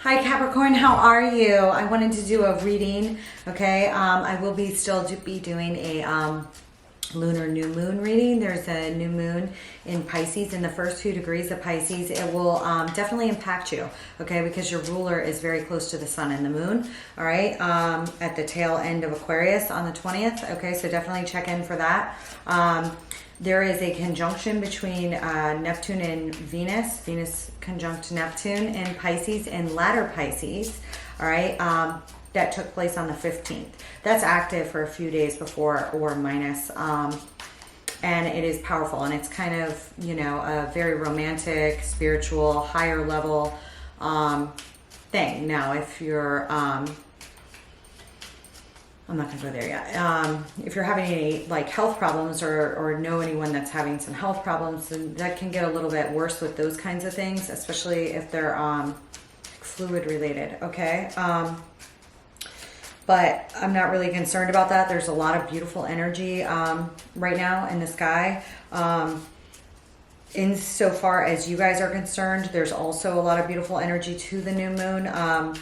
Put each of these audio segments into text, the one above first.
Hi Capricorn, how are you? I wanted to do a reading, okay? I will be doing a lunar new moon reading. There's a new moon in Pisces in the first 2 degrees of Pisces. It will definitely impact you, okay? Because your ruler is very close to the sun and the moon, all right? At the tail end of Aquarius on the 20th, okay? So definitely check in for that. There is a conjunction between Neptune and Venus. Venus conjunct Neptune in Pisces and latter Pisces, all right? That took place on the 15th. That's active for a few days before or minus. And it is powerful. And it's kind of, you know, a very romantic, spiritual, higher level thing. Now, if you're... I'm not going to go there yet. If you're having any like health problems or know anyone that's having some health problems, then that can get a little bit worse with those kinds of things, especially if they're fluid related, okay? But I'm not really concerned about that. There's a lot of beautiful energy right now in the sky. Insofar as you guys are concerned, there's also a lot of beautiful energy to the new moon.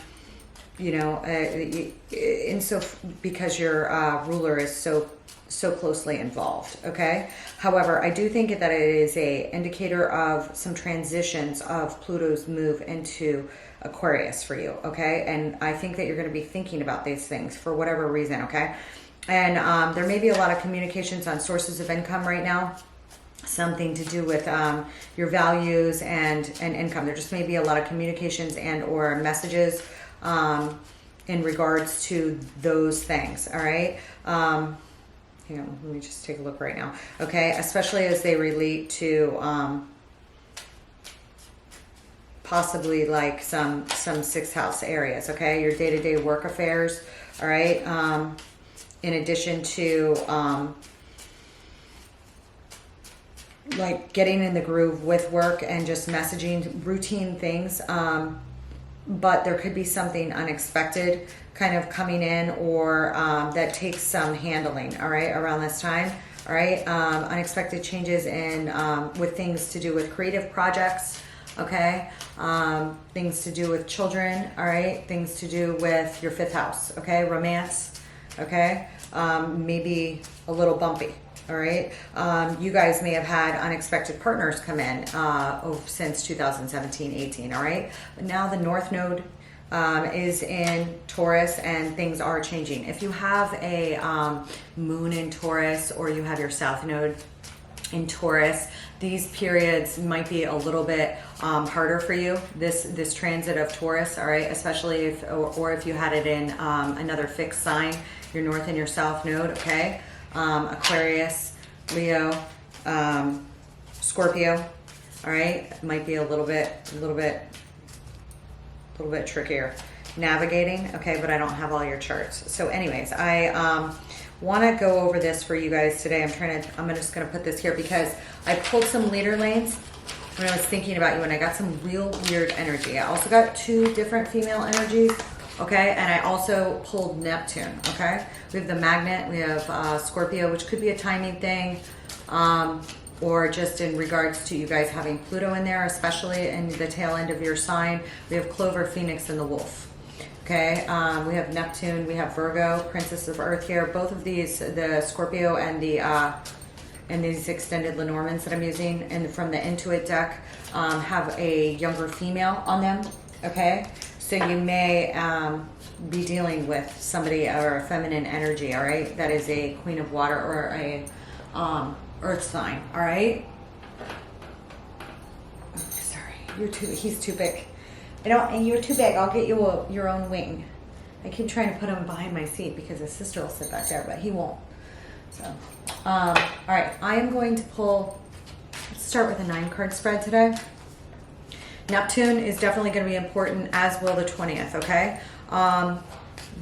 You know, because your ruler is so closely involved, okay? However, I do think that it is a indicator of some transitions of Pluto's move into Aquarius for you, okay? And I think that you're going to be thinking about these things for whatever reason, okay? And there may be a lot of communications on sources of income right now. Something to do with your values and income. There just may be a lot of communications and or messages in regards to those things, all right? Hang on, let me just take a look right now. Okay, especially as they relate to possibly like some 6th house areas, okay? Your day-to-day work affairs, all right? In addition to like getting in the groove with work and just messaging routine things. But there could be something unexpected kind of coming in or that takes some handling, all right, around this time, all right? Unexpected changes in with things to do with creative projects, okay? Things to do with children, all right? Things to do with your 5th house, okay? Romance, okay? Maybe a little bumpy. All right. You guys may have had unexpected partners come in since 2017-18. All right. But now the North Node is in Taurus and things are changing. If you have a moon in Taurus or you have your South Node in Taurus, these periods might be a little bit harder for you. This transit of Taurus, all right, especially if or if you had it in another fixed sign, your North and your South Node, okay. Aquarius, Leo, Scorpio, all right, might be a little bit trickier navigating, okay, but I don't have all your charts. So anyways, I want to go over this for you guys today. I'm just going to put this here because I pulled some leader lanes when I was thinking about you and I got some real weird energy. I also got 2 different female energies. Okay, and I also pulled Neptune, okay? We have the magnet, we have Scorpio, which could be a timing thing, or just in regards to you guys having Pluto in there, especially in the tail end of your sign. We have Clover, Phoenix, and the Wolf, okay? We have Neptune, we have Virgo, Princess of Earth here. Both of these, the Scorpio and these extended Lenormands that I'm using, and from the Intuit deck, have a younger female on them, okay? So you may be dealing with somebody or a feminine energy, all right? That is a Queen of Water or a Earth sign, all right? Oh, sorry, he's too big. You're too big. I'll get you your own wing. I keep trying to put him behind my seat because his sister will sit back there, but he won't. So, all right, I am going to pull, let's start with a 9-card spread today. Neptune is definitely going to be important, as will the 20th, okay?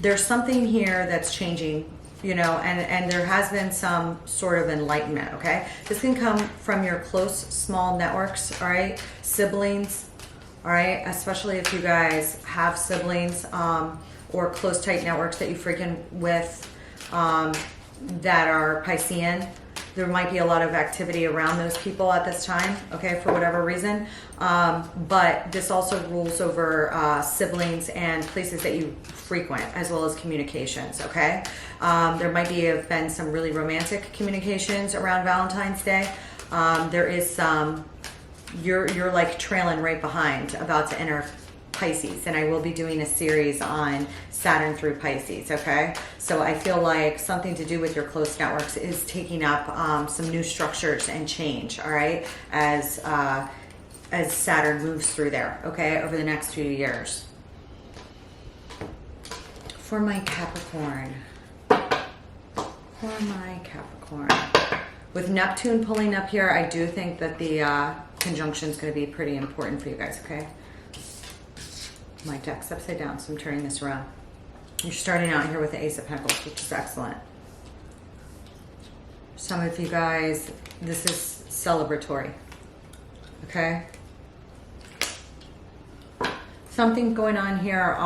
There's something here that's changing, you know, and there has been some sort of enlightenment, okay? This can come from your close, small networks, all right? Siblings, all right? Especially if you guys have siblings or close, tight networks that you freaking with that are Piscean, there might be a lot of activity around those people at this time, okay, for whatever reason. But this also rules over siblings and places that you frequent, as well as communications, okay? There might have been some really romantic communications around Valentine's Day. There is some, you're like trailing right behind, about to enter Pisces, and I will be doing a series on Saturn through Pisces, okay? So I feel like something to do with your close networks is taking up some new structures and change, all right, as Saturn moves through there, okay, over the next few years. For my Capricorn, with Neptune pulling up here, I do think that the conjunction is going to be pretty important for you guys, okay? My deck's upside down, so I'm turning this around. You're starting out here with the Ace of Pentacles, which is excellent. Some of you guys, this is celebratory, okay? Something going on here,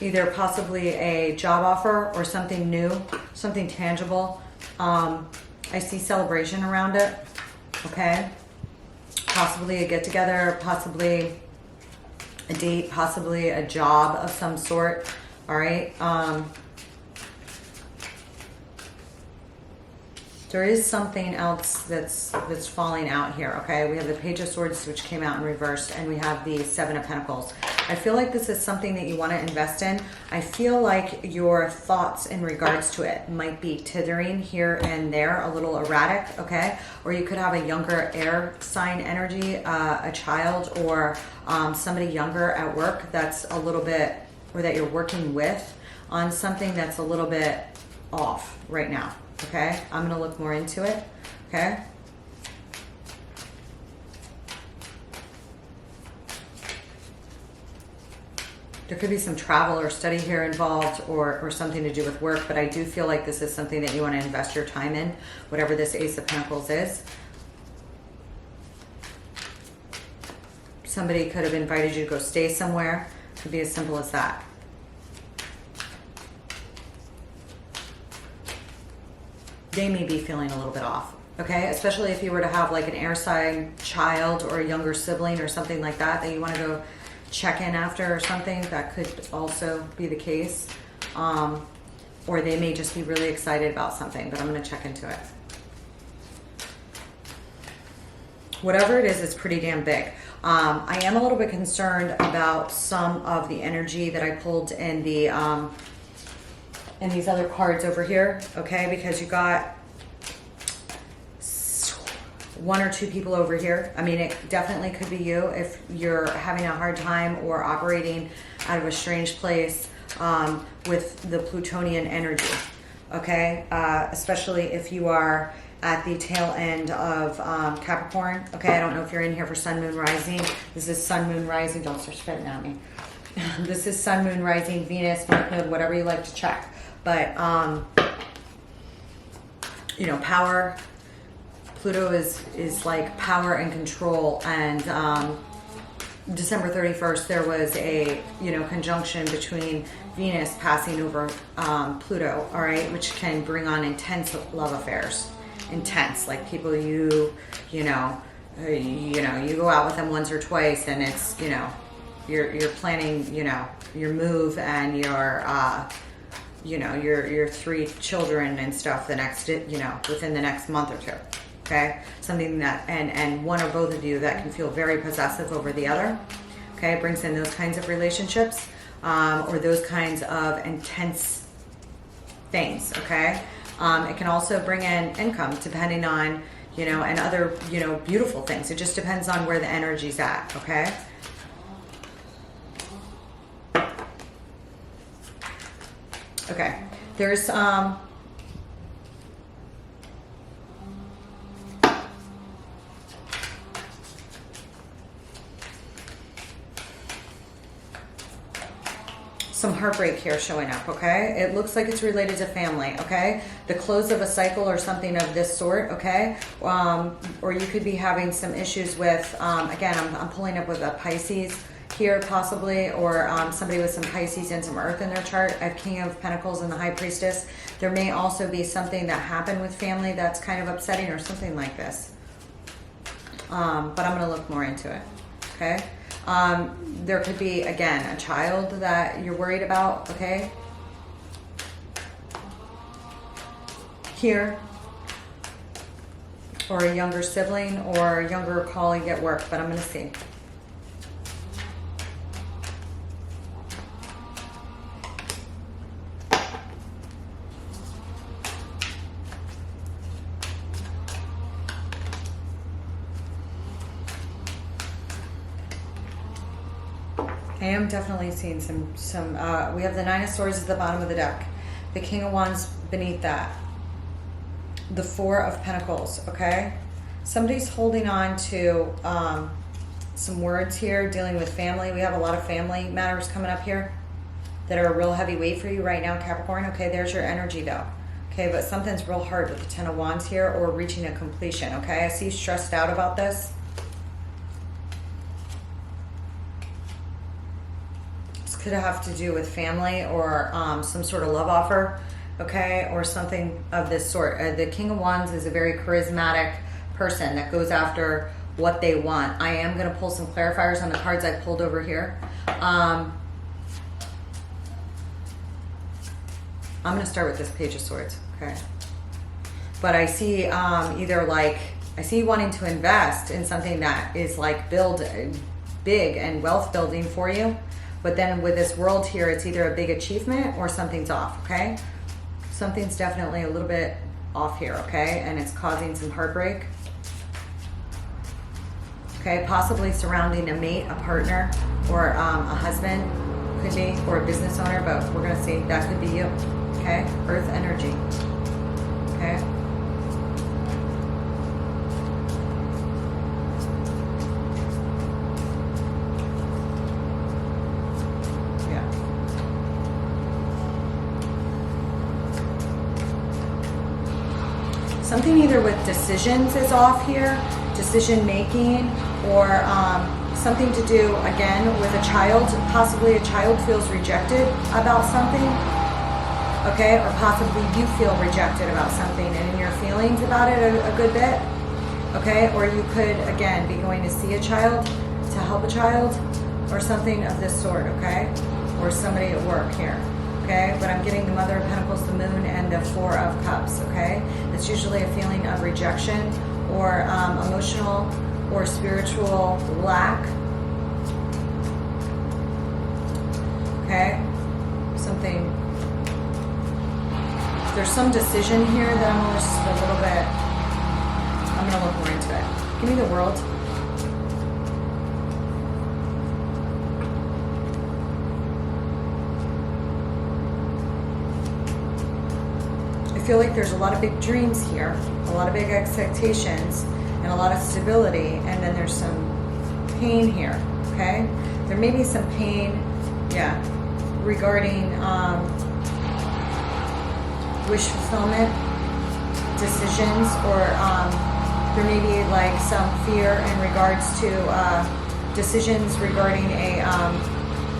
either possibly a job offer or something new, something tangible. I see celebration around it, okay? Possibly a get-together, possibly a date, possibly a job of some sort, all right? There is something else that's falling out here, okay? We have the Page of Swords, which came out in reverse, and we have the Seven of Pentacles. I feel like this is something that you want to invest in. I feel like your thoughts in regards to it might be tithering here and there, a little erratic, okay? Or you could have a younger air sign energy, a child, or somebody younger at work that's a little bit, or that you're working with on something that's a little bit off right now. Okay, I'm going to look more into it, okay? There could be some travel or study here involved, or something to do with work, but I do feel like this is something that you want to invest your time in, whatever this Ace of Pentacles is. Somebody could have invited you to go stay somewhere. Could be as simple as that. They may be feeling a little bit off, okay? Especially if you were to have like an air sign child or a younger sibling or something like that you want to go check in after or something, that could also be the case. Or they may just be really excited about something, but I'm going to check into it. Whatever it is, it's pretty damn big. I am a little bit concerned about some of the energy that I pulled in the and these other cards over here, okay? Because you got one or two people over here. I mean, it definitely could be you if you're having a hard time or operating out of a strange place with the Plutonian energy, okay? Especially if you are at the tail end of Capricorn, okay? I don't know if you're in here for Sun, Moon, Rising. This is Sun, Moon, Rising. Don't start spitting at me. This is Sun, Moon, Rising, Venus, North Node, whatever you like to check. But, you know, power, Pluto is like power and control. And December 31st, there was a, you know, conjunction between Venus passing over Pluto, all right, which can bring on intense love affairs. Intense, like people you go out with them once or twice, and it's, you know, you're planning, you know, your move and your your 3 children and stuff the next, you know, within the next month or two, okay? Something that, and one or both of you that can feel very possessive over the other, okay? It brings in those kinds of relationships, or those kinds of intense things, okay? It can also bring in income depending on, you know, and other, you know, beautiful things. It just depends on where the energy's at, okay? Okay, there's some heartbreak here showing up, okay? It looks like it's related to family, okay? The close of a cycle or something of this sort, okay? Or you could be having some issues with, again, I'm pulling up with a Pisces here possibly, or somebody with some Pisces and some Earth in their chart. I have King of Pentacles and the High Priestess. There may also be something that happened with family that's kind of upsetting or something like this. But I'm going to look more into it. Okay. There could be, again, a child that you're worried about. Okay. Here. Or a younger sibling or a younger colleague at work, but I'm going to see. I am definitely seeing some we have the Nine of Swords at the bottom of the deck, the King of Wands beneath that, the Four of Pentacles. Okay, somebody's holding on to some words here dealing with family. We have a lot of family matters coming up here that are a real heavy weight for you right now, Capricorn. Okay, there's your energy though. Okay, but something's real hard with the Ten of Wands here, or reaching a completion. Okay, I see you stressed out about this. Could have to do with family or some sort of love offer, okay, or something of this sort. The King of Wands is a very charismatic person that goes after what they want. I am going to pull some clarifiers on the cards I pulled over here. I'm going to start with this Page of Swords, okay? But I see either like, I see you wanting to invest in something that is like build big and wealth building for you. But then with this World here, it's either a big achievement or something's off, okay? Something's definitely a little bit off here, okay? And it's causing some heartbreak. Okay, possibly surrounding a mate, a partner, or a husband, could be, or a business owner, but we're gonna see, that could be you, okay? Earth energy, okay? Something either with decisions is off here, decision making, or something to do, again, with a child. Possibly a child feels rejected about something, okay? Or possibly you feel rejected about something and in your feelings about it a good bit, okay? Or you could, again, be going to see a child, to help a child, or something of this sort, okay? Or somebody at work here. Okay, but I'm getting the Mother of Pentacles, the Moon, and the Four of Cups, okay? It's usually a feeling of rejection or emotional or spiritual lack. Okay? Something. There's some decision here that I'm just a little bit, I'm going to look more into it. Give me the World. I feel like there's a lot of big dreams here, a lot of big expectations, and a lot of stability, and then there's some pain here, okay? There may be some pain, yeah, regarding wish fulfillment, decisions, or there may be like some fear in regards to decisions regarding a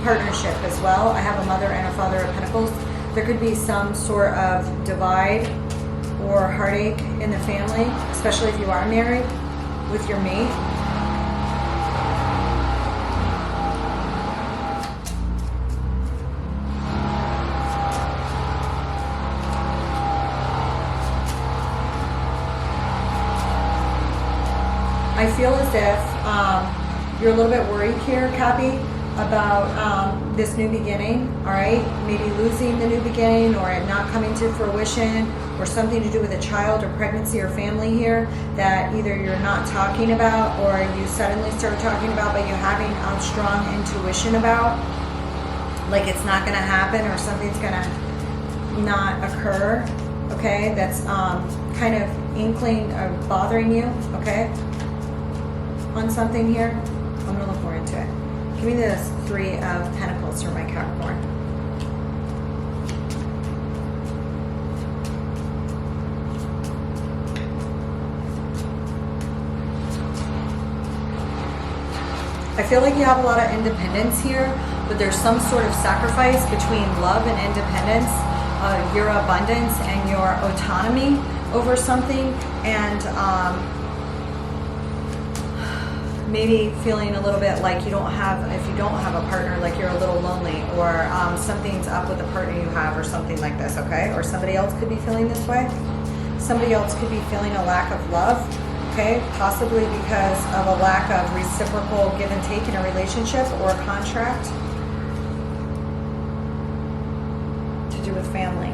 partnership as well. I have a Mother and a Father of Pentacles. There could be some sort of divide or heartache in the family, especially if you are married with your mate. I feel as if you're a little bit worried here, Cappy, about this new beginning, all right? Maybe losing the new beginning, or it not coming to fruition, or something to do with a child or pregnancy or family here that either you're not talking about or you suddenly start talking about, but you're having a strong intuition about, like it's not going to happen or something's going to not occur, okay? That's kind of inkling of bothering you, okay? On something here. I'm going to look more into it. Give me this Three of Pentacles for my Capricorn. I feel like you have a lot of independence here, but there's some sort of sacrifice between love and independence, your abundance and your autonomy over something, and maybe feeling a little bit like if you don't have a partner, like you're a little lonely, or something's up with the partner you have, or something like this, okay? Or somebody else could be feeling this way. Somebody else could be feeling a lack of love, okay? Possibly because of a lack of reciprocal give and take in a relationship or a contract to do with family.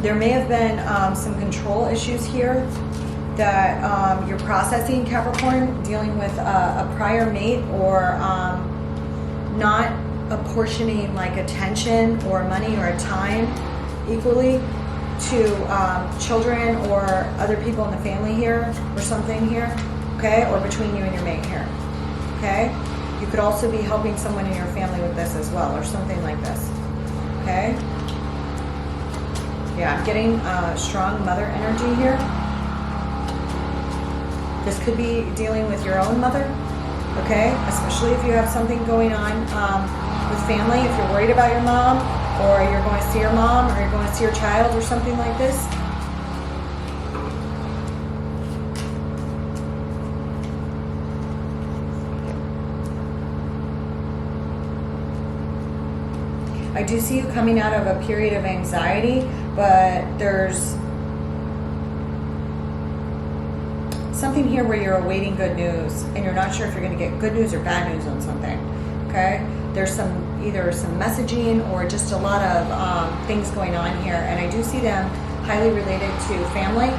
There may have been some control issues here that you're processing, Capricorn, dealing with a prior mate, or not apportioning like attention or money or time equally to children or other people in the family here, or something here, okay? Or between you and your mate here, okay? You could also be helping someone in your family with this as well, or something like this, okay? Yeah, I'm getting strong mother energy here. This could be dealing with your own mother, okay? Especially if you have something going on with family, if you're worried about your mom, or you're going to see your mom, or you're going to see your child, or something like this. I do see you coming out of a period of anxiety, but there's something here where you're awaiting good news and you're not sure if you're going to get good news or bad news on something, okay? There's either some messaging or just a lot of things going on here, and I do see them highly related to family,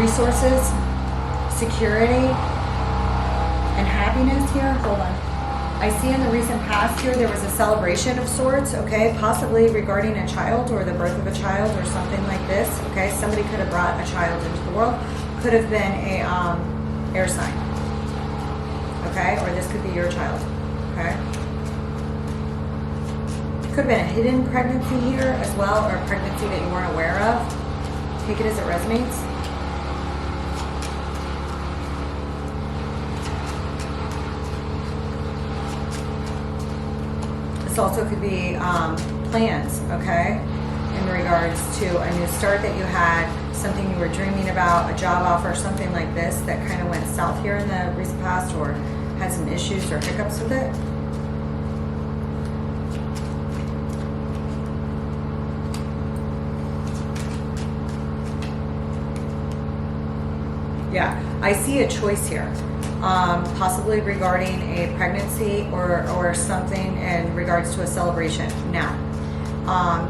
resources, security, and happiness here. Hold on. I see in the recent past here there was a celebration of sorts, okay? Possibly regarding a child or the birth of a child or something like this, okay? Somebody could have brought a child into the world. Could have been a air sign, okay? Or this could be your child, okay? Could have been a hidden pregnancy here as well, or a pregnancy that you weren't aware of. Take it as it resonates. This also could be plans, okay? In regards to a new start that you had, something you were dreaming about, a job offer, something like this that kind of went south here in the recent past, or had some issues or hiccups with it. Yeah, I see a choice here, possibly regarding a pregnancy or something in regards to a celebration. Now,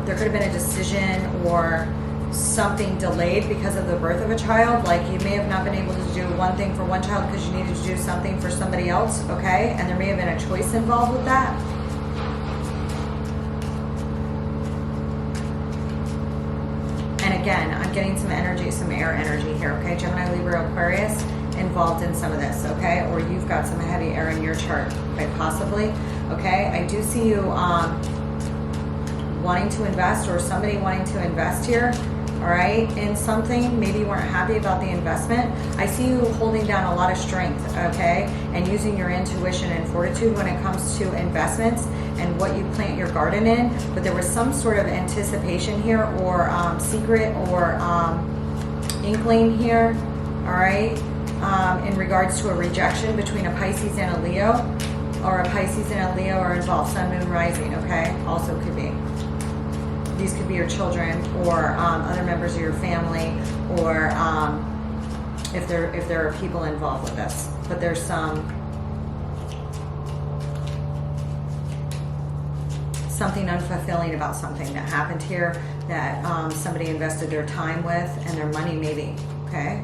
there could have been a decision or something delayed because of the birth of a child. Like you may have not been able to do one thing for one child because you needed to do something for somebody else, okay? And there may have been a choice involved with that. And again, I'm getting some energy, some air energy here, okay? Gemini, Libra, Aquarius involved in some of this, okay? Or you've got some heavy air in your chart, quite possibly, okay? I do see you wanting to invest, or somebody wanting to invest here, all right, in something. Maybe you weren't happy about the investment. I see you holding down a lot of strength, okay, and using your intuition and fortitude when it comes to investments and what you plant your garden in. But there was some sort of anticipation here, or secret, or inkling here, all right, in regards to a rejection between a Pisces and a Leo, or a Pisces and a Leo are involved, Sun, Moon, Rising, okay, also could be. These could be your children, or other members of your family, or if there are people involved with this. But there's something unfulfilling about something that happened here that somebody invested their time with and their money, maybe, okay?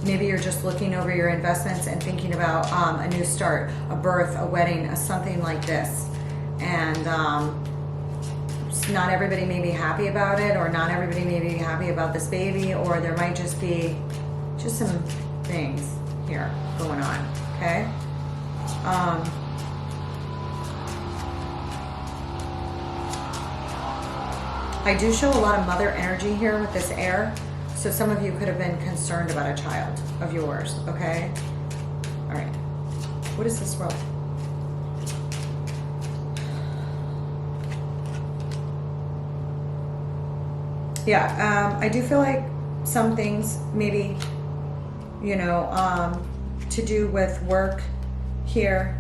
Maybe you're just looking over your investments and thinking about a new start, a birth, a wedding, something like this. And not everybody may be happy about it, or not everybody may be happy about this baby, or there might just be just some things here going on, okay? I do show a lot of mother energy here with this air. So some of you could have been concerned about a child of yours, okay? All right. What is this world? Yeah, I do feel like some things maybe, you know, to do with work here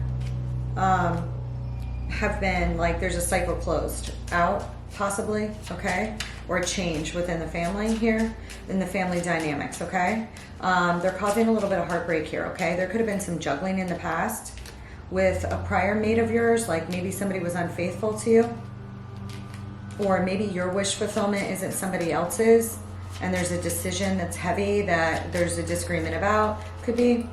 have been like there's a cycle closed out, possibly, okay? Or a change within the family here, in the family dynamics, okay? They're causing a little bit of heartbreak here, okay? There could have been some juggling in the past with a prior mate of yours, like maybe somebody was unfaithful to you, or maybe your wish fulfillment isn't somebody else's, and there's a decision that's heavy that there's a disagreement about. Could be.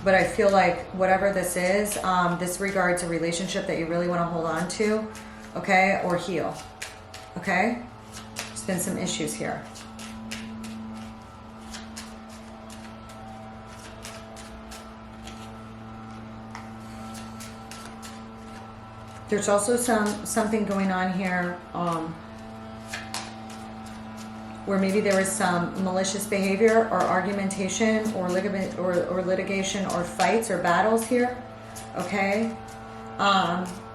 But I feel like whatever this is, this regards a relationship that you really want to hold on to, okay, or heal, okay? There's been some issues here. There's also something going on here where maybe there was some malicious behavior or argumentation or litigation or fights or battles here, okay?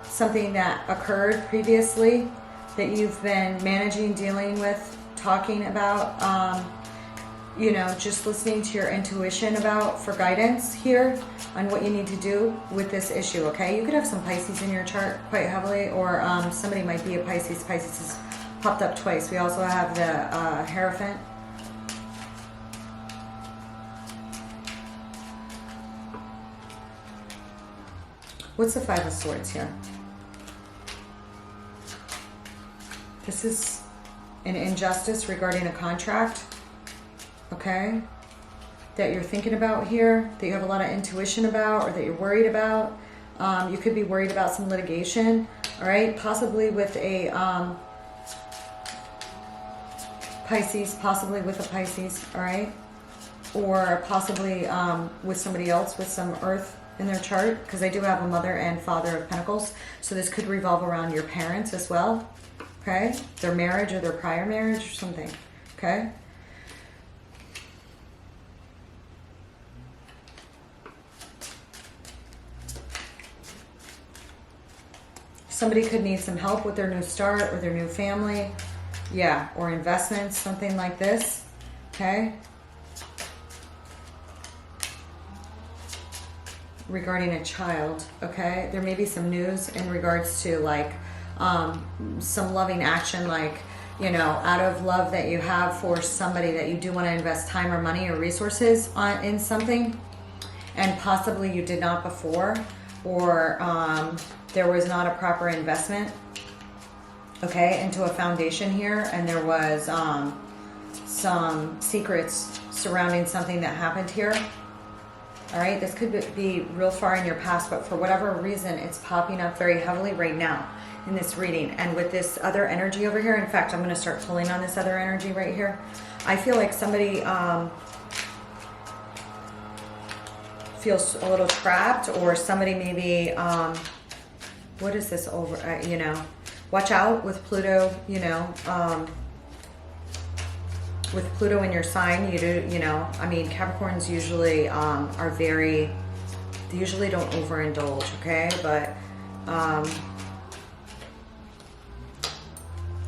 Something that occurred previously that you've been managing, dealing with, talking about, you know, just listening to your intuition about for guidance here on what you need to do with this issue, okay? You could have some Pisces in your chart quite heavily, or somebody might be a Pisces. Pisces is popped up twice. We also have the Hierophant. What's the Five of Swords here? This is an injustice regarding a contract, okay, that you're thinking about here, that you have a lot of intuition about, or that you're worried about. You could be worried about some litigation, all right, possibly with a Pisces, possibly with a Pisces, all right? Or possibly with somebody else with some earth in their chart, because I do have a Mother and Father of Pentacles. So this could revolve around your parents as well, okay? Their marriage or their prior marriage or something, okay? Somebody could need some help with their new start or their new family. Yeah, or investments, something like this, okay? Regarding a child, okay? There may be some news in regards to like some loving action, like, you know, out of love that you have for somebody that you do want to invest time or money or resources on in something, and possibly you did not before, or there was not a proper investment, okay, into a foundation here, and there was some secrets surrounding something that happened here. All right, this could be real far in your past, but for whatever reason, it's popping up very heavily right now in this reading. And with this other energy over here, in fact, I'm going to start pulling on this other energy right here. I feel like somebody feels a little trapped, or somebody maybe, what is this over, you know, watch out with Pluto, you know, with Pluto in your sign, you know, I mean, Capricorns usually are very, they usually don't overindulge, okay? But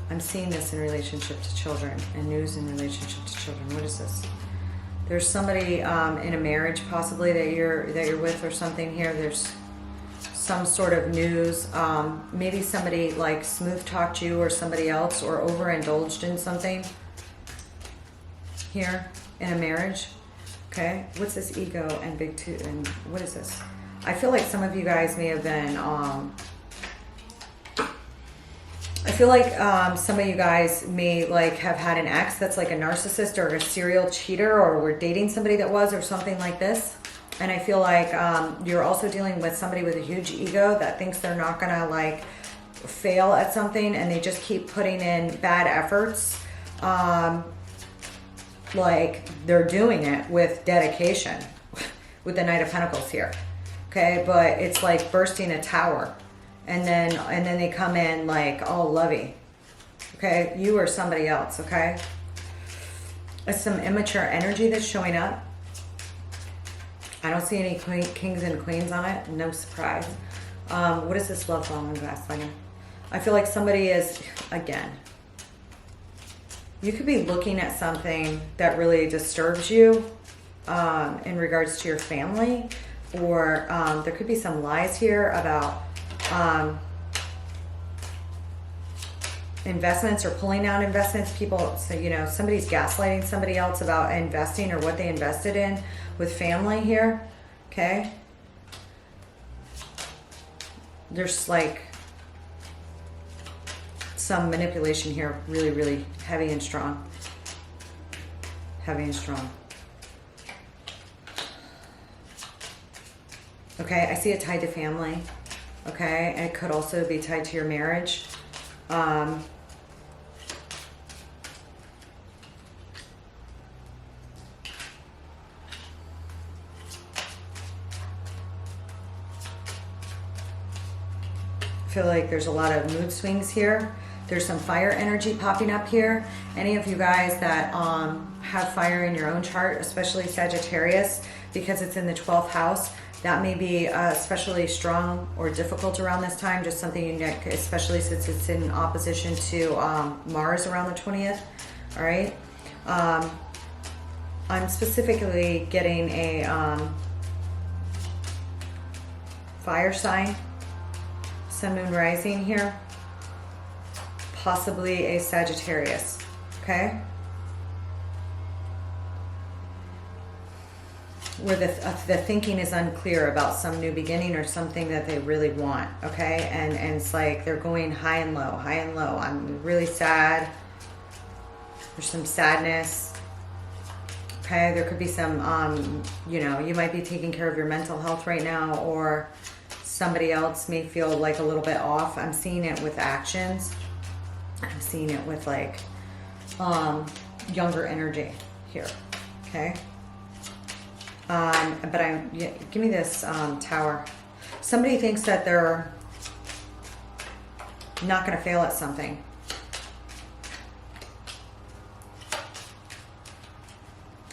I'm seeing this in relationship to children, and news in relationship to children. What is this? There's somebody in a marriage possibly that you're with or something here. There's some sort of news. Maybe somebody like smooth talked you or somebody else, or overindulged in something here in a marriage, okay? What's this ego and big two, and what is this? I feel like some of you guys may have been, I feel like some of you guys may like have had an ex that's like a narcissist or a serial cheater, or were dating somebody that was, or something like this. And I feel like you're also dealing with somebody with a huge ego that thinks they're not gonna like fail at something, and they just keep putting in bad efforts. Like they're doing it with dedication with the Knight of Pentacles here, okay? But it's like bursting a tower, and then they come in like all lovey. Okay, you or somebody else. Okay, it's some immature energy that's showing up. I don't see any kings and queens on it. No surprise. What is this love bomb and gaslighting? I feel like somebody is, again, you could be looking at something that really disturbs you in regards to your family, or there could be some lies here about investments or pulling out investments. People, so, you know, somebody's gaslighting somebody else about investing or what they invested in with family here. Okay. There's like some manipulation here, really, really heavy and strong. Heavy and strong. Okay, I see it tied to family. Okay, and it could also be tied to your marriage. I feel like there's a lot of mood swings here. There's some fire energy popping up here. Any of you guys that have fire in your own chart, especially Sagittarius, because it's in the 12th house, that may be especially strong or difficult around this time, just something unique, especially since it's in opposition to Mars around the 20th. All right. I'm specifically getting a fire sign, Sun, Moon, Rising here, possibly a Sagittarius. Okay. Where the thinking is unclear about some new beginning or something that they really want. Okay, and it's like they're going high and low, high and low. I'm really sad. There's some sadness. Okay, there could be some you know, you might be taking care of your mental health right now, or somebody else may feel like a little bit off. I'm seeing it with actions. I'm seeing it with like younger energy here. Okay. But give me this Tower. Somebody thinks that they're not going to fail at something.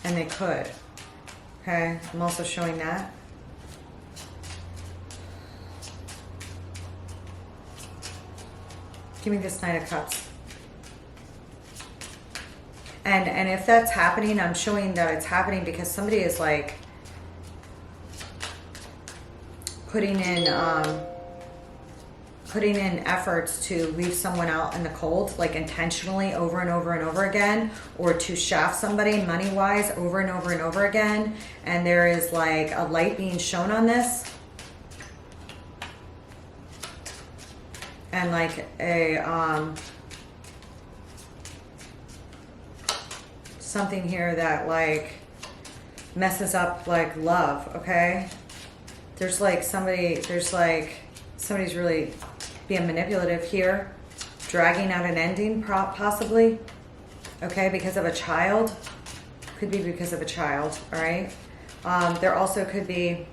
And they could. Okay, I'm also showing that. Give me this Knight of Cups. And if that's happening, I'm showing that it's happening because somebody is like putting in efforts to leave someone out in the cold, like intentionally over and over and over again, or to shaft somebody money-wise over and over and over again. And there is like a light being shown on this. And like a something here that like messes up like love. Okay, there's like somebody's really being manipulative here, dragging out an ending possibly. Okay, because of a child. Could be because of a child. All right. There also could be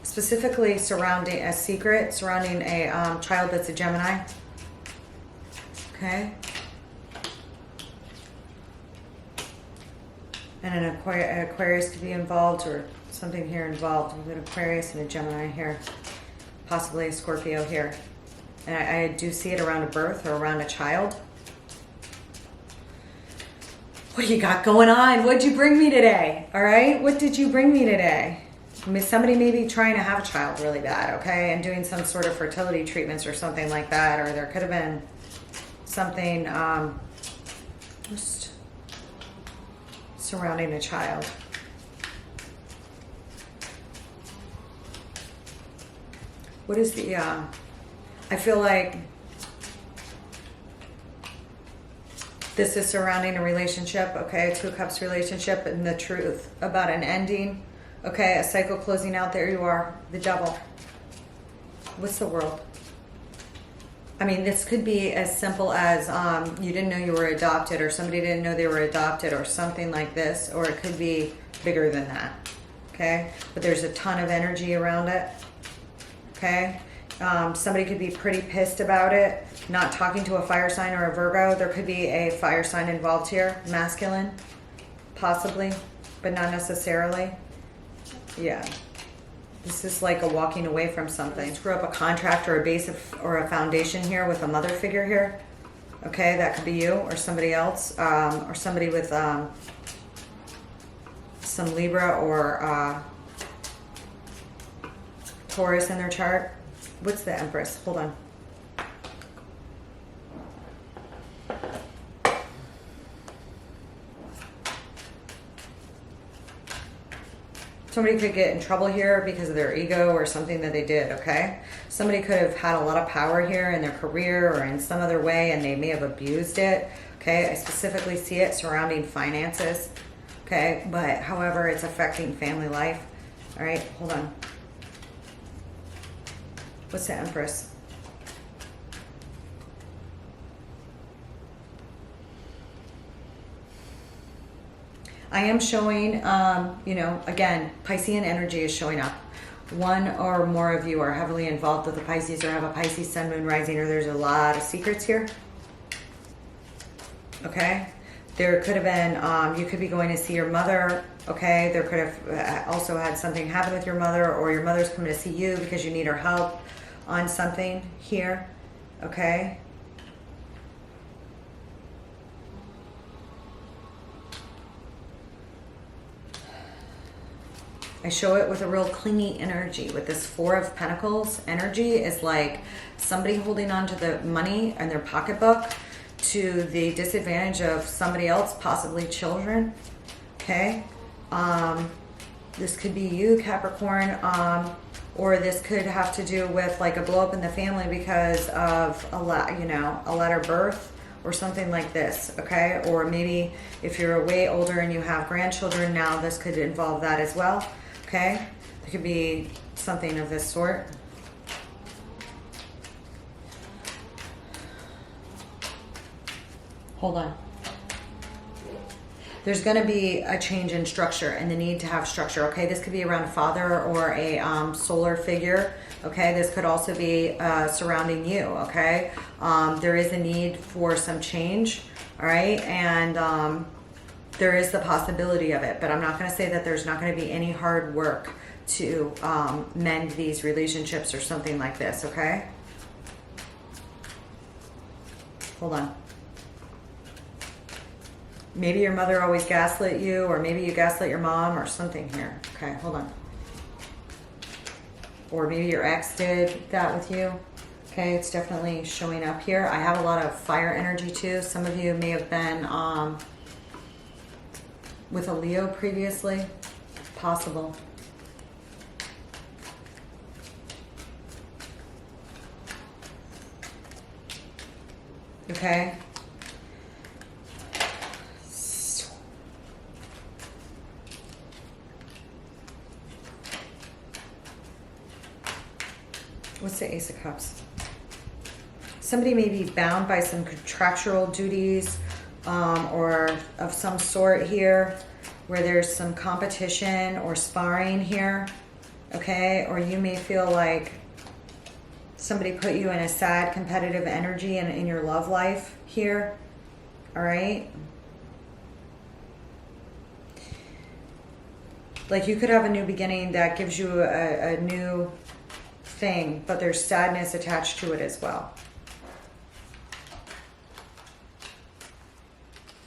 specifically surrounding a secret surrounding a child that's a Gemini. Okay. And an Aquarius could be involved, or something here involved with an Aquarius and a Gemini here. Possibly a Scorpio here. And I do see it around a birth or around a child. What do you got going on? What'd you bring me today? All right? What did you bring me today? I mean, somebody may be trying to have a child really bad, okay? And doing some sort of fertility treatments or something like that. Or there could have been something just surrounding a child. What is the, I feel like this is surrounding a relationship, okay? Two of Cups relationship, and the truth about an ending, okay? A cycle closing out. There you are, the Devil. What's the World? I mean, this could be as simple as you didn't know you were adopted, or somebody didn't know they were adopted, or something like this, or it could be bigger than that, okay? But there's a ton of energy around it, okay? Somebody could be pretty pissed about it, not talking to a fire sign or a Virgo. There could be a fire sign involved here, masculine, possibly, but not necessarily. Yeah. This is like a walking away from something. Screw up a contract or a base or a foundation here with a mother figure here. Okay, that could be you or somebody else, or somebody with some Libra or Taurus in their chart. What's the Empress? Hold on. Somebody could get in trouble here because of their ego or something that they did, okay? Somebody could have had a lot of power here in their career or in some other way, and they may have abused it, okay? I specifically see it surrounding finances, okay? But however, it's affecting family life. All right, hold on. What's the Empress? I am showing, you know, again, Piscean energy is showing up. One or more of you are heavily involved with the Pisces or have a Pisces sun, moon, rising, or there's a lot of secrets here. Okay? There could have been, you could be going to see your mother. Okay? There could have also had something happen with your mother, or your mother's coming to see you because you need her help on something here. Okay? I show it with a real clingy energy. With this Four of Pentacles energy is like somebody holding on to the money in their pocketbook to the disadvantage of somebody else, possibly children. Okay? This could be you, Capricorn, or this could have to do with like a blow up in the family because of a latter birth or something like this, okay? Or maybe if you're way older and you have grandchildren now, this could involve that as well. Okay, there could be something of this sort. Hold on. There's going to be a change in structure and the need to have structure. Okay, this could be around a father or a solar figure. Okay, this could also be surrounding you. Okay, there is a need for some change. All right, and there is the possibility of it, but I'm not going to say that there's not going to be any hard work to mend these relationships or something like this, okay? Hold on. Maybe your mother always gaslit you, or maybe you gaslit your mom or something here. Okay, hold on. Or maybe your ex did that with you. Okay, it's definitely showing up here. I have a lot of fire energy too. Some of you may have been with a Leo previously, possible. Okay. What's the Ace of Cups? Somebody may be bound by some contractual duties or of some sort here, where there's some competition or sparring here, okay? Or you may feel like somebody put you in a sad competitive energy in your love life here, all right? Like you could have a new beginning that gives you a new thing, but there's sadness attached to it as well.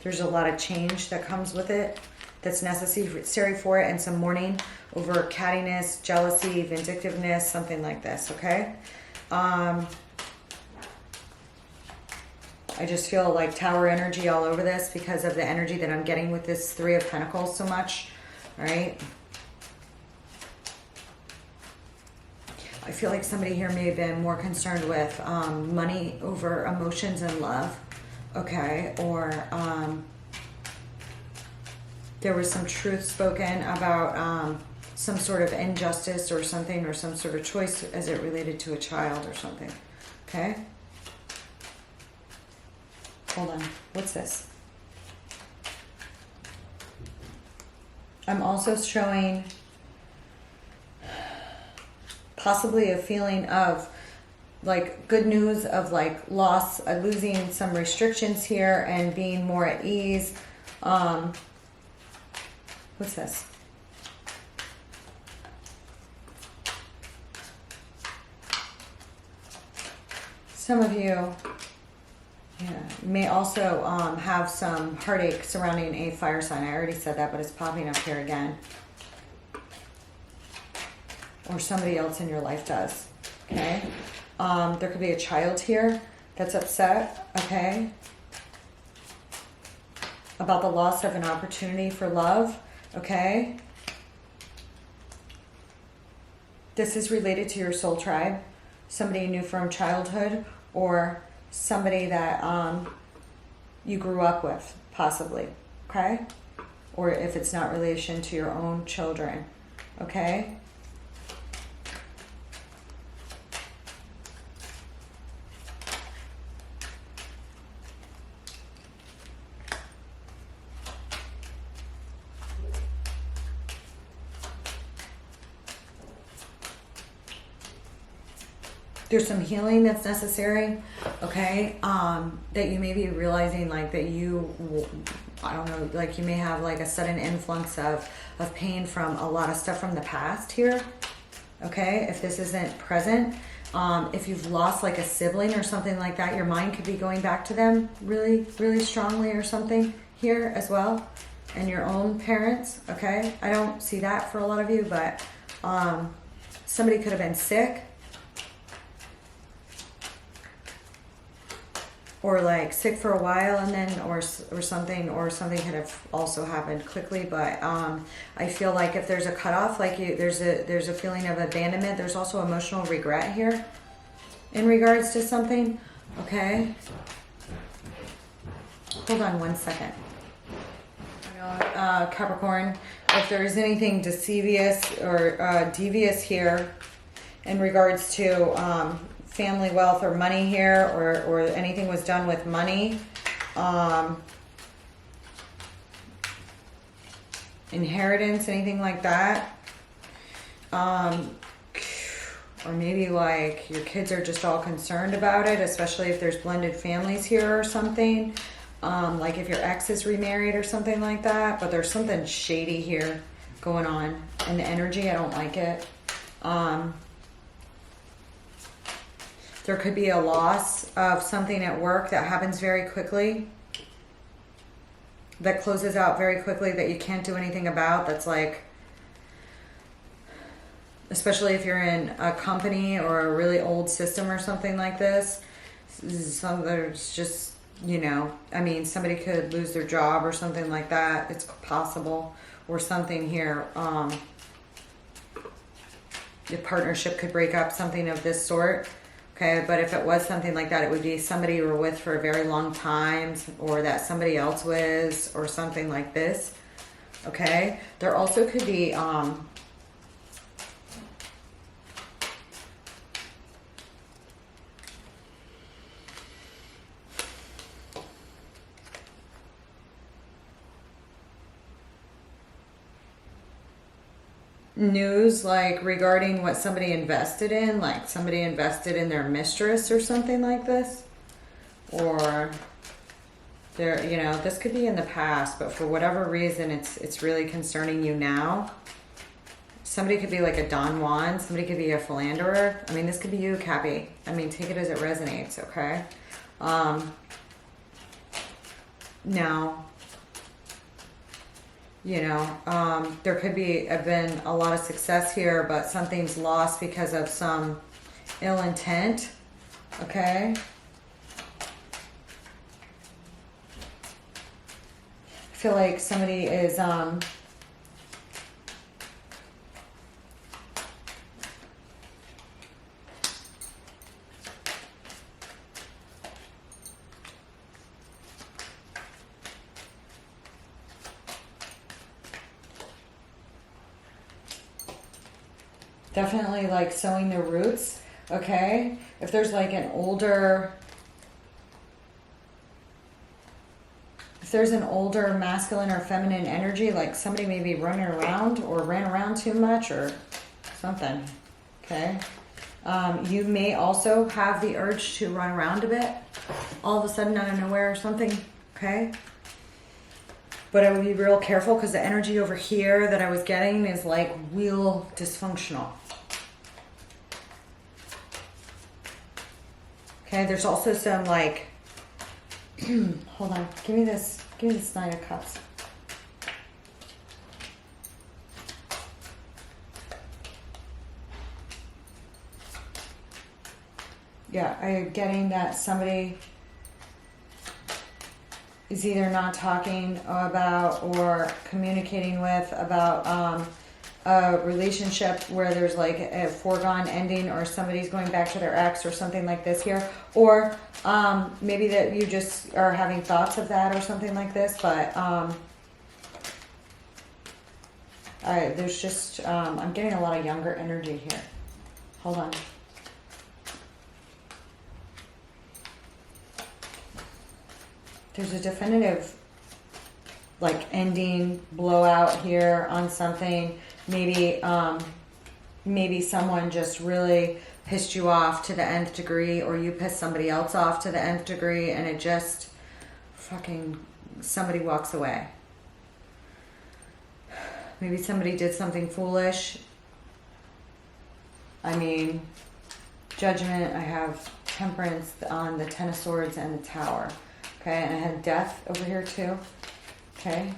There's a lot of change that comes with it that's necessary for it, and some mourning over cattiness, jealousy, vindictiveness, something like this, okay? I just feel like tower energy all over this because of the energy that I'm getting with this Three of Pentacles so much, right? I feel like somebody here may have been more concerned with money over emotions and love. Okay, or there was some truth spoken about some sort of injustice or something, or some sort of choice as it related to a child or something. Okay? Hold on. What's this? I'm also showing possibly a feeling of like good news of like loss, losing some restrictions here and being more at ease. What's this? Some of you may also have some heartache surrounding a fire sign. I already said that, but it's popping up here again. Or somebody else in your life does, okay? There could be a child here that's upset, okay? About the loss of an opportunity for love, okay? This is related to your soul tribe, somebody you knew from childhood, or somebody that you grew up with, possibly, okay? Or if it's not relation to your own children, okay? There's some healing that's necessary, okay? That you may be realizing like that you, I don't know, like you may have like a sudden influx of pain from a lot of stuff from the past here, okay? If this isn't present, if you've lost like a sibling or something like that, your mind could be going back to them really, really strongly or something here as well. And your own parents, okay? I don't see that for a lot of you, but somebody could have been sick. Or like sick for a while and then or something could have also happened quickly, but I feel like if there's a cutoff, like there's a feeling of abandonment. There's also emotional regret here in regards to something, okay? Hold on one second. Capricorn, if there is anything devious or devious here in regards to family wealth or money here, or anything was done with money, inheritance, anything like that, or maybe like your kids are just all concerned about it, especially if there's blended families here or something, like if your ex is remarried or something like that, but there's something shady here going on in the energy. I don't like it. There could be a loss of something at work that happens very quickly, that closes out very quickly, that you can't do anything about. That's like, especially if you're in a company or a really old system or something like this. There's just, you know, I mean, somebody could lose their job or something like that. It's possible. Or something here. Your partnership could break up, something of this sort. Okay, but if it was something like that, it would be somebody you were with for a very long time, or that somebody else was, or something like this. Okay, there also could be news like regarding what somebody invested in, like somebody invested in their mistress or something like this, or there, you know, this could be in the past, but for whatever reason it's really concerning you now. Somebody could be like a Don Juan, somebody could be a philanderer. I mean, this could be you, Cappy. I mean, take it as it resonates, okay? Now, you know, there could be have been a lot of success here, but something's lost because of some ill intent, okay? I feel like somebody is definitely like sowing their roots, okay? If there's like an older, if there's an older masculine or feminine energy, like somebody may be running around or ran around too much or something, okay? You may also have the urge to run around a bit, all of a sudden out of nowhere or something, okay? But I would be real careful because the energy over here that I was getting is like real dysfunctional. Okay, there's also some like, hold on, give me this Nine of Cups. Yeah, I'm getting that somebody is either not talking about or communicating with about a relationship where there's like a foregone ending, or somebody's going back to their ex or something like this here. Or maybe that you just are having thoughts of that or something like this. But there's just, I'm getting a lot of younger energy here. Hold on. There's a definitive like ending, blowout here on something. Maybe maybe someone just really pissed you off to the nth degree, or you pissed somebody else off to the nth degree, and it just fucking, somebody walks away. Maybe somebody did something foolish. I mean, Judgment, I have Temperance on the Ten of Swords and the Tower. Okay, and I had Death over here too. Okay.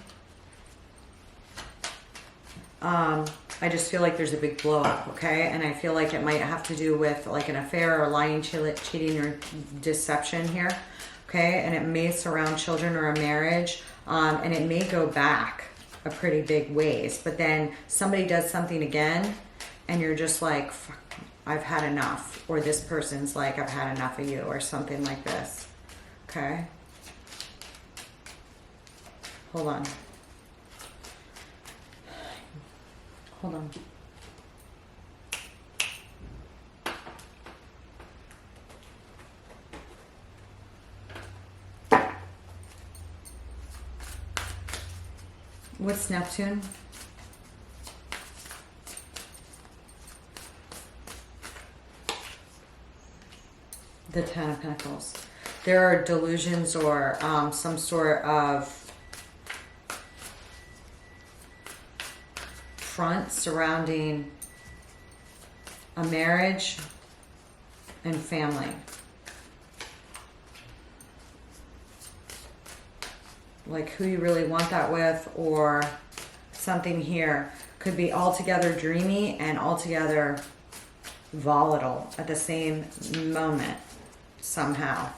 I just feel like there's a big blow up, okay? And I feel like it might have to do with like an affair or lying, cheating, or deception here, okay? And it may surround children or a marriage, and it may go back a pretty big ways. But then somebody does something again, and you're just like, fuck, I've had enough. Or this person's like, I've had enough of you, or something like this, okay? Hold on. Hold on. What's Neptune? The Ten of Pentacles. There are delusions or some sort of front surrounding a marriage and family. Like who you really want that with, or something here could be altogether dreamy and altogether volatile at the same moment somehow.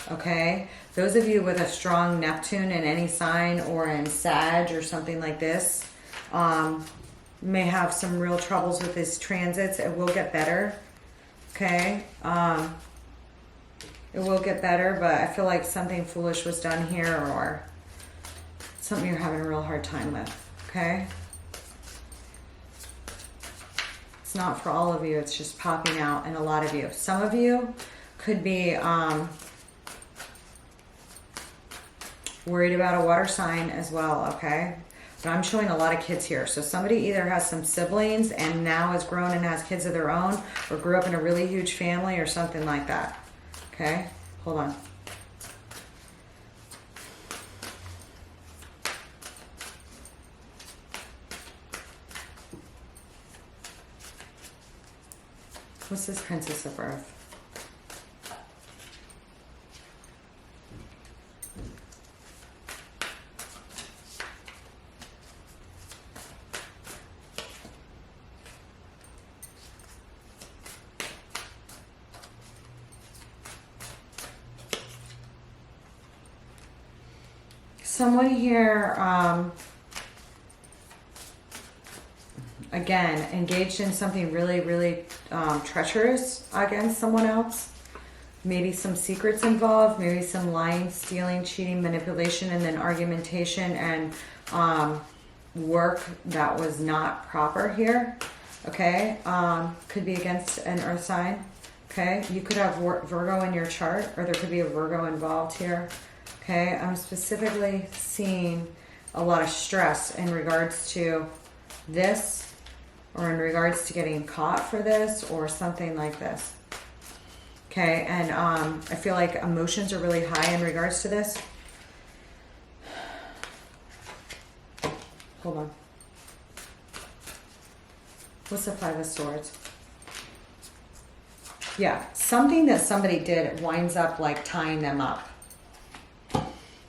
Okay? Those of you with a strong Neptune in any sign or in Sag or something like this, may have some real troubles with his transits. It will get better. Okay? It will get better, but I feel like something foolish was done here, or something you're having a real hard time with. Okay? It's not for all of you. It's just popping out in a lot of you. Some of you could be worried about a water sign as well, okay? But I'm showing a lot of kids here. So somebody either has some siblings and now is grown and has kids of their own, or grew up in a really huge family or something like that. Okay? Hold on. What's this Princess of Earth? Someone here, again, engaged in something really, really treacherous against someone else. Maybe some secrets involved, maybe some lying, stealing, cheating, manipulation, and then argumentation and work that was not proper here. Okay, could be against an earth sign. Okay, you could have Virgo in your chart, or there could be a Virgo involved here. Okay, I'm specifically seeing a lot of stress in regards to this or in regards to getting caught for this or something like this. Okay, and I feel like emotions are really high in regards to this. Hold on. What's the Five of Swords? Yeah, something that somebody did winds up like tying them up.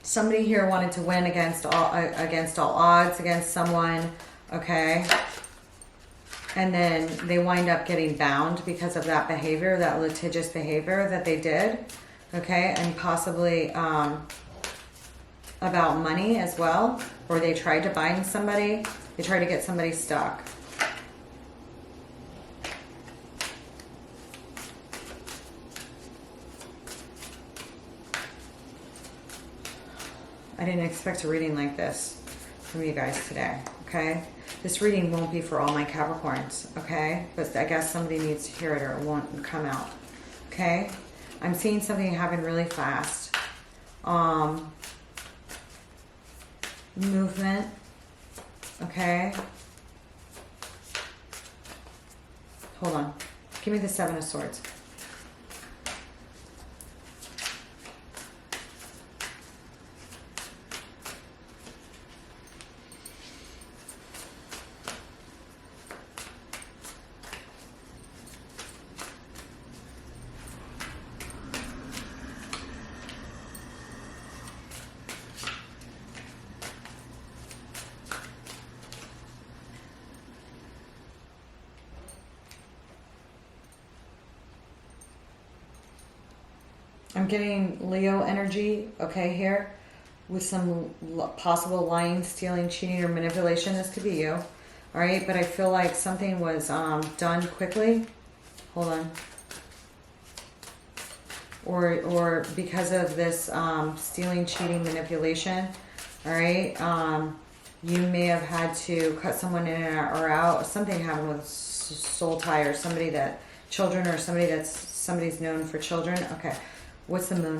Somebody here wanted to win against all odds against someone, okay? And then they wind up getting bound because of that behavior, that litigious behavior that they did, okay? And possibly about money as well, or they tried to bind somebody. They tried to get somebody stuck. I didn't expect a reading like this from you guys today, okay? This reading won't be for all my Capricorns, okay? But I guess somebody needs to hear it or it won't come out, okay? I'm seeing something happen really fast. Movement, okay? Hold on. Give me the Seven of Swords. I'm getting Leo energy, okay, here, with some possible lying, stealing, cheating, or manipulation. This could be you, all right? But I feel like something was done quickly. Hold on. Or because of this stealing, cheating, manipulation, all right? You may have had to cut someone in or out. Something happened with soul tie or somebody that, children, or somebody's known for children. Okay. What's the Moon?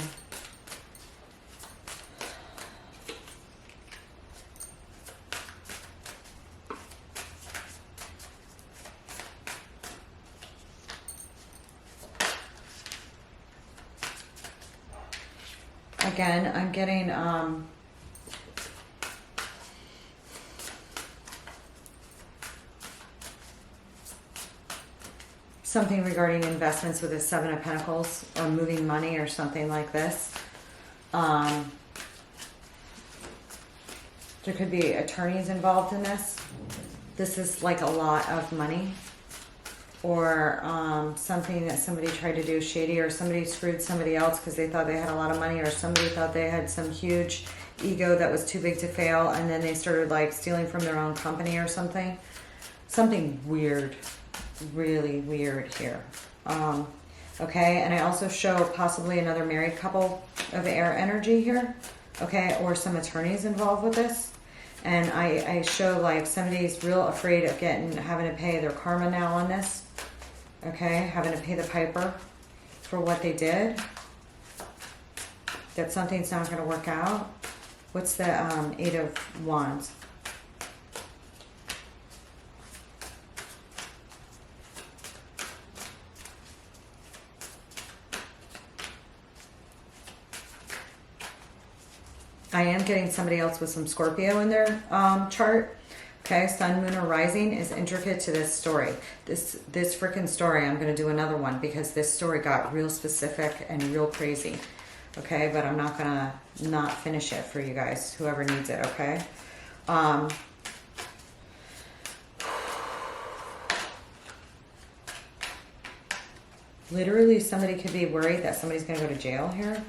Again, I'm getting something regarding investments with a Seven of Pentacles or moving money or something like this. There could be attorneys involved in this. This is like a lot of money, or something that somebody tried to do shady, or somebody screwed somebody else because they thought they had a lot of money, or somebody thought they had some huge ego that was too big to fail, and then they started like stealing from their own company or something. Something weird. Really weird here. Okay, and I also show possibly another married couple of air energy here, okay, or some attorneys involved with this. And I show like somebody's real afraid of having to pay their karma now on this, okay, having to pay the piper for what they did, that something's not going to work out. What's the Eight of Wands? I am getting somebody else with some Scorpio in their chart. Okay, Sun, Moon, or Rising is intricate to this story. This freaking story, I'm going to do another one because this story got real specific and real crazy. Okay, but I'm not going to not finish it for you guys, whoever needs it, okay? Literally, somebody could be worried that somebody's going to go to jail here.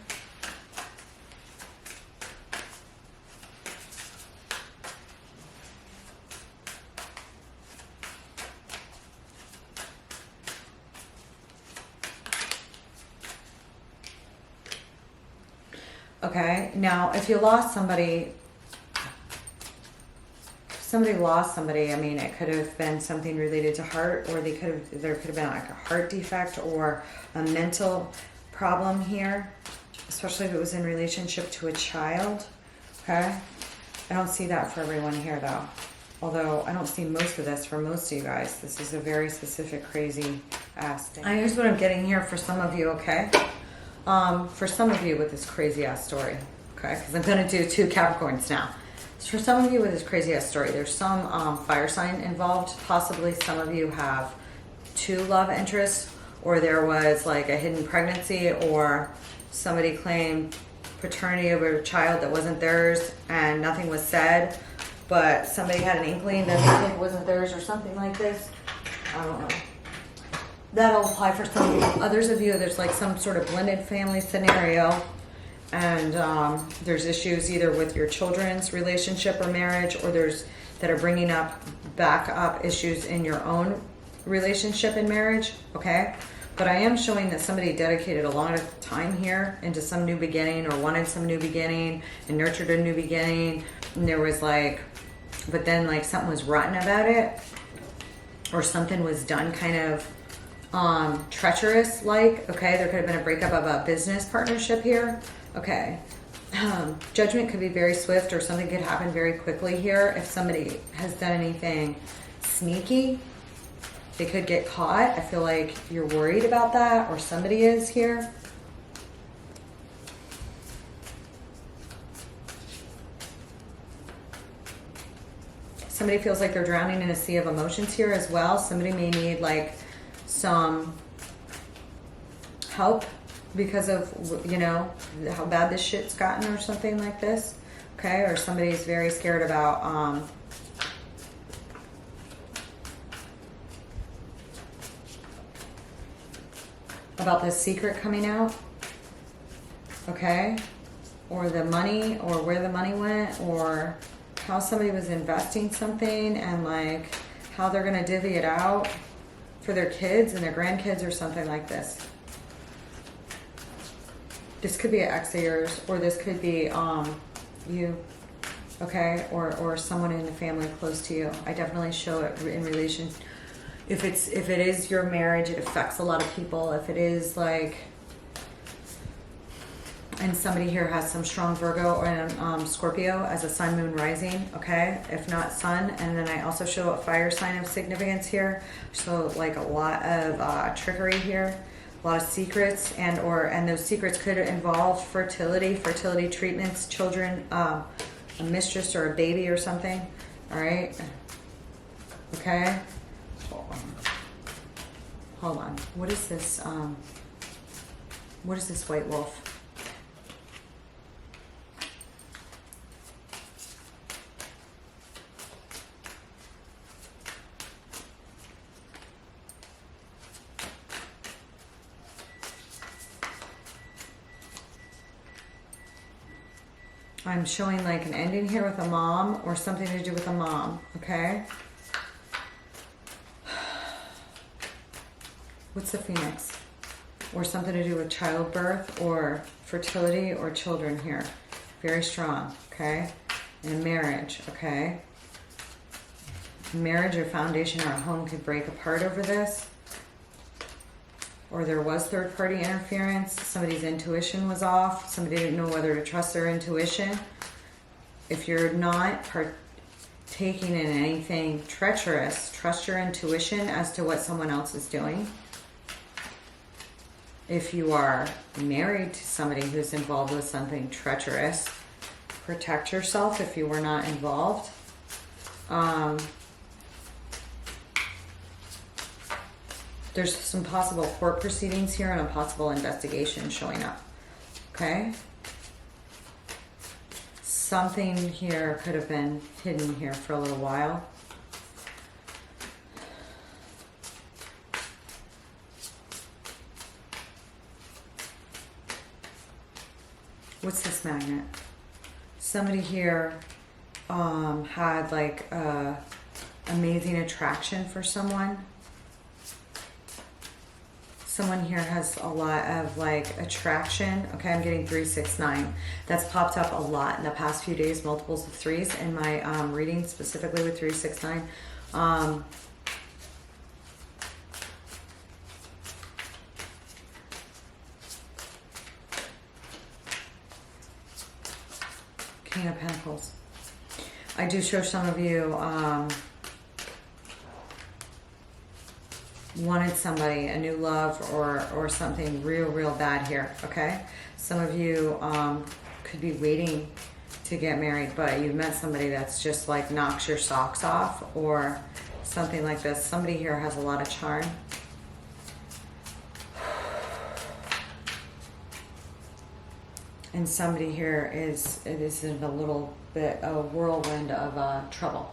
Okay, now if you lost somebody, I mean, it could have been something related to heart, or there could have been like a heart defect or a mental problem here, especially if it was in relationship to a child. Okay, I don't see that for everyone here though. Although I don't see most of this for most of you guys. This is a very specific, crazy ass thing. Here's what I'm getting here for some of you, okay? For some of you with this crazy ass story, okay? Because I'm going to do 2 Capricorns now. So for some of you with this crazy ass story, there's some fire sign involved. Possibly some of you have 2 love interests, or there was like a hidden pregnancy, or somebody claimed paternity over a child that wasn't theirs and nothing was said, but somebody had an inkling that the kid wasn't theirs or something like this. I don't know. That'll apply for some others of you. There's like some sort of blended family scenario, and there's issues either with your children's relationship or marriage, or there's that are bringing back up issues in your own relationship and marriage, okay? But I am showing that somebody dedicated a lot of time here into some new beginning, or wanted some new beginning and nurtured a new beginning. And there was like, but then like something was rotten about it, or something was done kind of treacherous like, okay? There could have been a breakup of a business partnership here, okay? Judgment could be very swift, or something could happen very quickly here. If somebody has done anything sneaky, they could get caught. I feel like you're worried about that, or somebody is here. Somebody feels like they're drowning in a sea of emotions here as well. Somebody may need like some help because of, you know, how bad this shit's gotten or something like this. Okay, or somebody's very scared about this secret coming out, okay? Or the money, or where the money went, or how somebody was investing something and like how they're gonna divvy it out for their kids and their grandkids or something like this. This could be an ex of yours, or this could be you, okay? Or someone in the family close to you. I definitely show it in relation. If it is your marriage, it affects a lot of people. If it is like, and somebody here has some strong Virgo or Scorpio as a sun, moon, rising, okay? If not sun, and then I also show a fire sign of significance here. So like a lot of trickery here, a lot of secrets, and those secrets could involve fertility treatments, children, a mistress or a baby or something, all right? Okay? Hold on. What is this? What is this white wolf? I'm showing like an ending here with a mom, or something to do with a mom, okay? What's the Phoenix? Or something to do with childbirth or fertility or children here. Very strong, okay? And marriage, okay? Marriage or foundation or a home could break apart over this. Or there was third-party interference. Somebody's intuition was off. Somebody didn't know whether to trust their intuition. If you're not partaking in anything treacherous, trust your intuition as to what someone else is doing. If you are married to somebody who's involved with something treacherous, protect yourself if you were not involved. There's some possible court proceedings here and a possible investigation showing up. Okay? Something here could have been hidden here for a little while. What's this magnet? Somebody here had like amazing attraction for someone. Someone here has a lot of like attraction. Okay, I'm getting 369. That's popped up a lot in the past few days, multiples of threes in my reading, specifically with 369. King of Pentacles. I do show some of you wanted somebody, a new love or something real bad here, okay? Some of you could be waiting to get married, but you've met somebody that's just like knocks your socks off or something like this. Somebody here has a lot of charm. And somebody here is in a little bit of a whirlwind of trouble,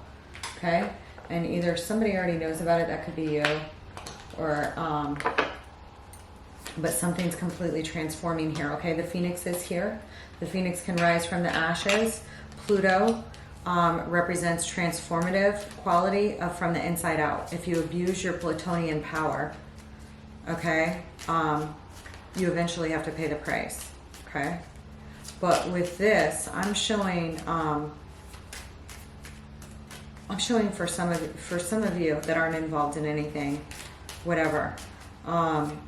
okay? And either somebody already knows about it, that could be you, or but something's completely transforming here, okay? The Phoenix is here. The Phoenix can rise from the ashes. Pluto represents transformative quality from the inside out. If you abuse your Plutonian power, okay, you eventually have to pay the price, okay? But with this, I'm showing for some of you that aren't involved in anything, whatever.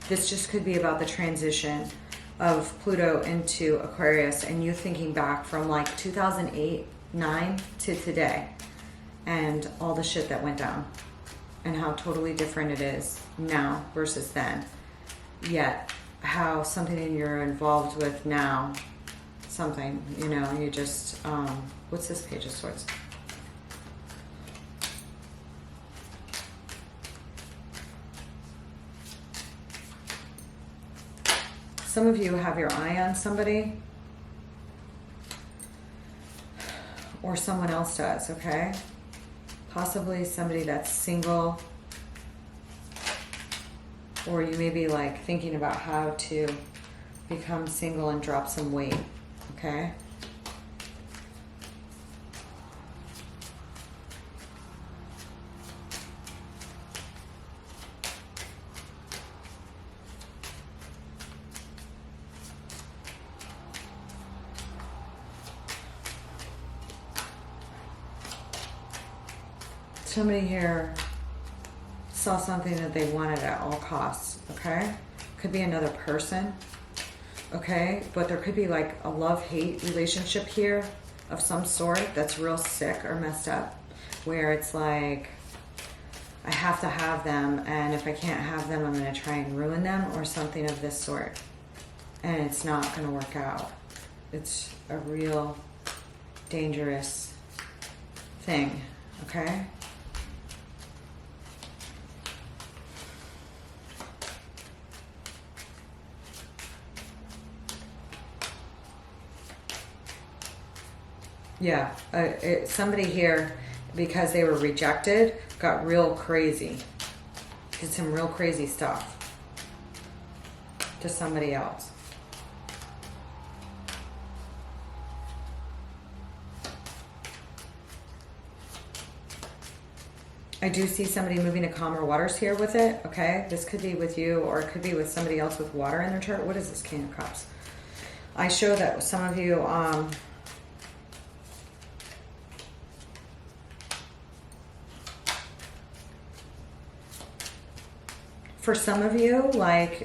This just could be about the transition of Pluto into Aquarius and you thinking back from like 2008, 9 to today and all the shit that went down and how totally different it is now versus then. Yet how something you're involved with now, something, you know, you just, what's this Page of Swords? Some of you have your eye on somebody, or someone else does, okay? Possibly somebody that's single, or you may be like thinking about how to become single and drop some weight, okay? Somebody here saw something that they wanted at all costs, okay? Could be another person, okay? But there could be like a love-hate relationship here of some sort that's real sick or messed up, where it's like, I have to have them, and if I can't have them, I'm gonna try and ruin them, or something of this sort. And it's not gonna work out. It's a real dangerous thing, okay? Yeah, somebody here, because they were rejected, got real crazy. Did some real crazy stuff to somebody else. I do see somebody moving to calmer waters here with it, okay? This could be with you, or it could be with somebody else with water in their chart. What is this King of Cups? I show that some of you... for some of you, like,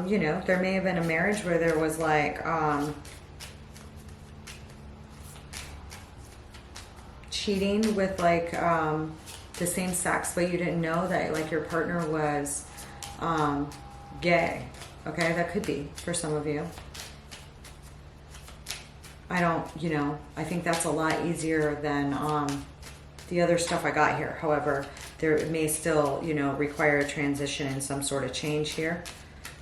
you know, there may have been a marriage where there was like cheating with like the same sex, but you didn't know that like your partner was gay. Okay, that could be for some of you. I don't, you know, I think that's a lot easier than the other stuff I got here. However, there may still, you know, require a transition and some sort of change here,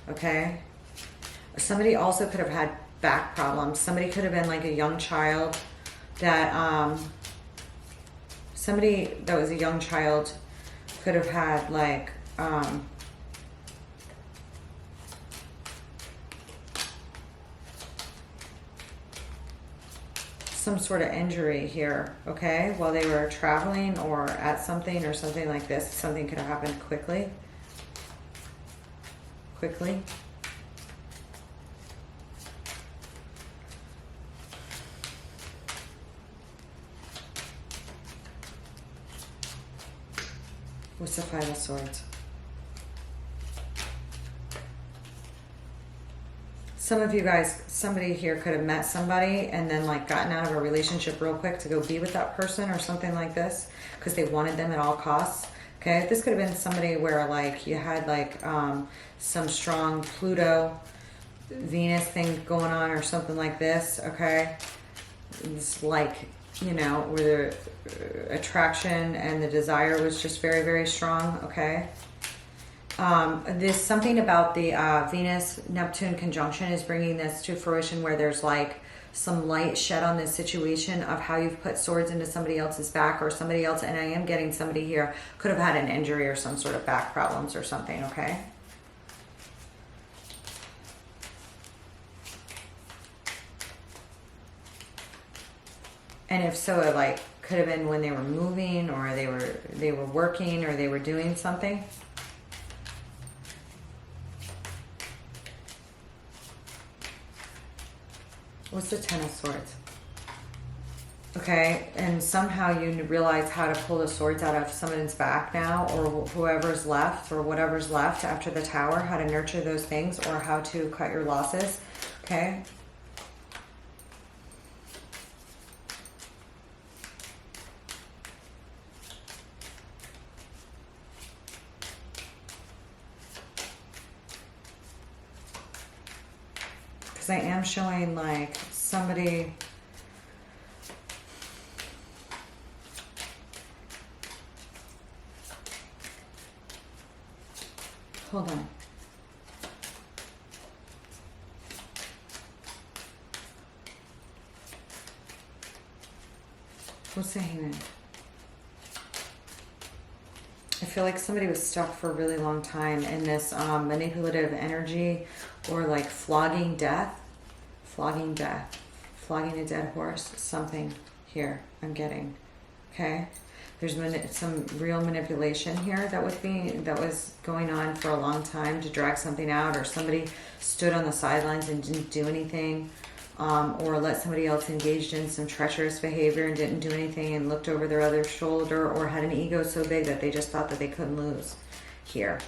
okay? Somebody also could have had back problems. Somebody could have been like a young child that, somebody that was a young child could have had like, some sort of injury here, okay, while they were traveling or at something or something like this. Something could have happened quickly. What's the Five of Swords? some of you guys, somebody here could have met somebody and then like gotten out of a relationship real quick to go be with that person or something like this because they wanted them at all costs. Okay, this could have been somebody where like you had like some strong Pluto, Venus thing going on or something like this. Okay, it's like, you know, where the attraction and the desire was just very, very strong. Okay. There's something about the Venus-Neptune conjunction is bringing this to fruition where there's like some light shed on this situation of how you've put swords into somebody else's back or somebody else, and I am getting somebody here could have had an injury or some sort of back problems or something, okay? And if so, it like could have been when they were moving or they were working or they were doing something. What's the Ten of Swords? Okay, and somehow you realize how to pull the swords out of someone's back now, or whoever's left, or whatever's left after the Tower, how to nurture those things, or how to cut your losses, okay? Because I am showing like somebody... Hold on. What's the Hangman? I feel like somebody was stuck for a really long time in this manipulative energy, or like flogging death, flogging a dead horse, something here I'm getting, okay? There's some real manipulation here that was going on for a long time to drag something out, or somebody stood on the sidelines and didn't do anything, or let somebody else engaged in some treacherous behavior and didn't do anything and looked over their other shoulder, or had an ego so big that they just thought that they couldn't lose here.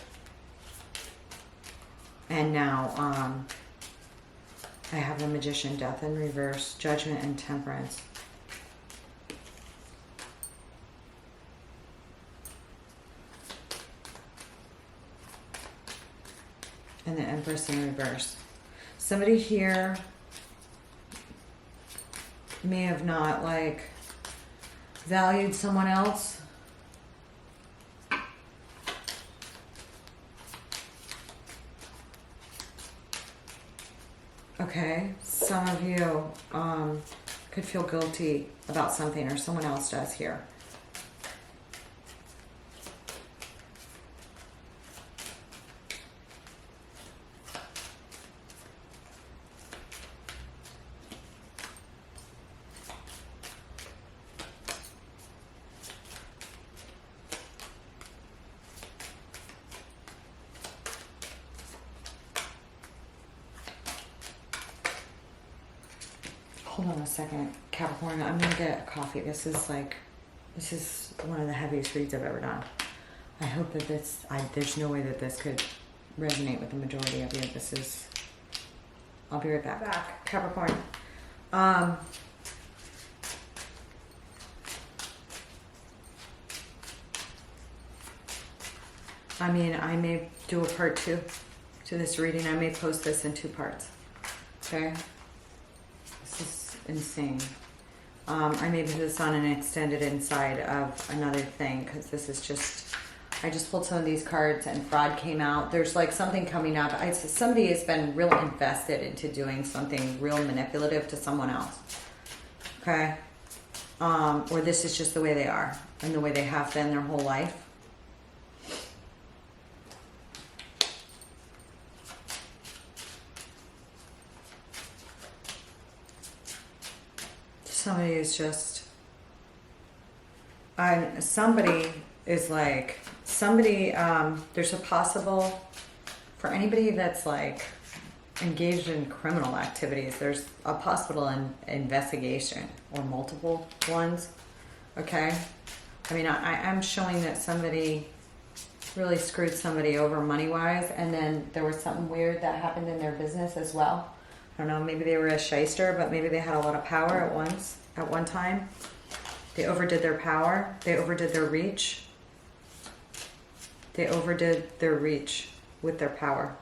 And now I have the Magician, Death in reverse, Judgment, and Temperance. And the Empress in reverse. Somebody here may have not like valued someone else. Okay, some of you could feel guilty about something, or someone else does here. Hold on a second, Capricorn. I'm gonna get a coffee. This is one of the heaviest reads I've ever done. I hope that there's no way that this could resonate with the majority of you. I'll be right back. Capricorn. I mean, I may do a part 2 to this reading. I may post this in 2 parts. Okay? This is insane. I may put this on and extend it inside of another thing, because this is just... I just pulled some of these cards and fraud came out. There's like something coming up. Somebody has been real invested into doing something real manipulative to someone else. Okay? Or this is just the way they are and the way they have been their whole life. Somebody is just... somebody is like... there's a possible... For anybody that's like engaged in criminal activities, there's a possible investigation, or multiple ones. Okay? I mean, I'm showing that somebody really screwed somebody over money-wise, and then there was something weird that happened in their business as well. I don't know, maybe they were a shyster, but maybe they had a lot of power at one time. They overdid their power. They overdid their reach. They overdid their reach with their power.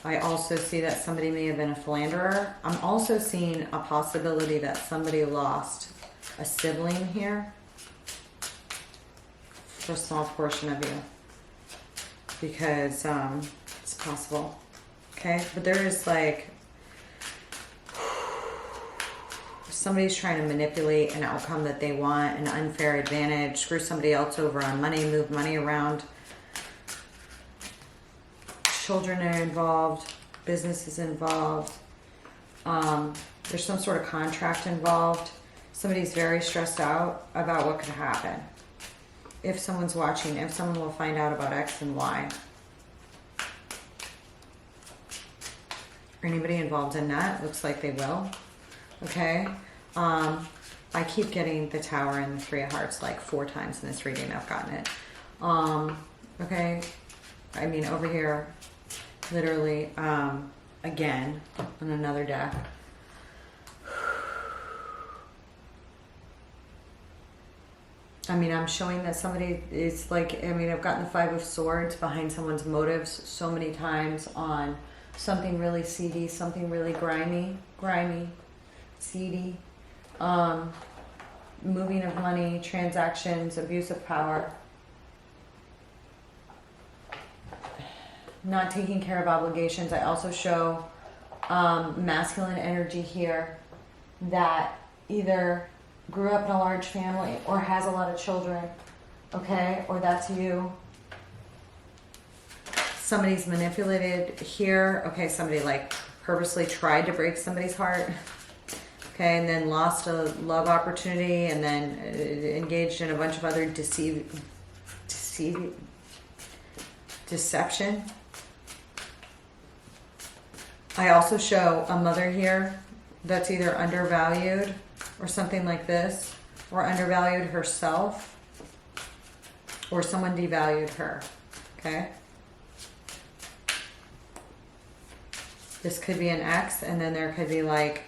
I also see that somebody may have been a philanderer. I'm also seeing a possibility that somebody lost a sibling here for a small portion of you. Because it's possible. Okay? But there is like... somebody's trying to manipulate an outcome that they want, an unfair advantage, screw somebody else over on money, move money around. Children are involved, business is involved. There's some sort of contract involved. Somebody's very stressed out about what could happen. If someone's watching, if someone will find out about X and Y. Anybody involved in that? Looks like they will. Okay. I keep getting the Tower and the Three of Hearts like 4 times in this reading. I've gotten it. Okay. I mean, over here, literally, again, on another deck. I mean, I'm showing that somebody is like, I mean, I've gotten the Five of Swords behind someone's motives so many times on something really seedy, something really grimy, seedy, moving of money, transactions, abuse of power, not taking care of obligations. I also show masculine energy here that either grew up in a large family or has a lot of children, okay, or that's you. Somebody's manipulated here, okay, somebody like purposely tried to break somebody's heart, okay, and then lost a love opportunity and then engaged in a bunch of other deception. I also show a mother here that's either undervalued or something like this, or undervalued herself, or someone devalued her, okay? This could be an ex, and then there could be like,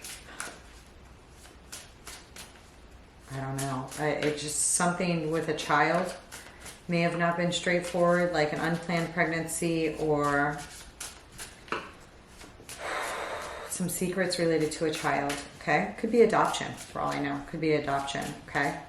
I don't know, it's just something with a child. May have not been straightforward, like an unplanned pregnancy or some secrets related to a child, okay? Could be adoption, for all I know. Could be adoption, okay?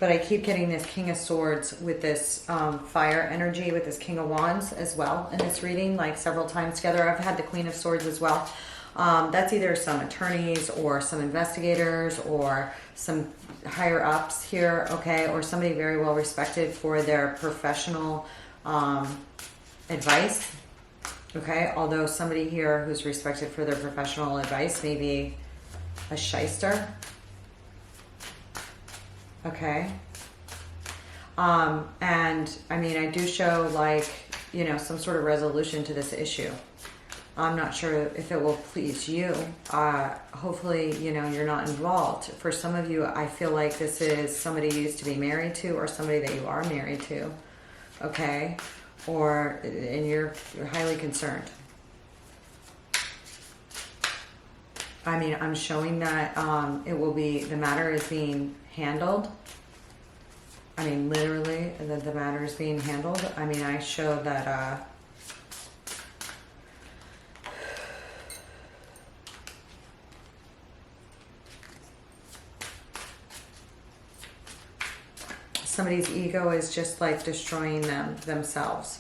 But I keep getting this King of Swords with this fire energy, with this King of Wands as well in this reading, like several times together. I've had the Queen of Swords as well. That's either some attorneys or some investigators or some higher ups here, okay, or somebody very well respected for their professional advice, okay, although somebody here who's respected for their professional advice may be a shyster, okay, and I mean, I do show like, you know, some sort of resolution to this issue. I'm not sure if it will please you. Hopefully, you know, you're not involved. For some of you, I feel like this is somebody you used to be married to or somebody that you are married to, okay? Or, and you're highly concerned. I mean, I'm showing that it will be, the matter is being handled. I mean, literally, the matter is being handled. I mean, I show that... somebody's ego is just like destroying themselves.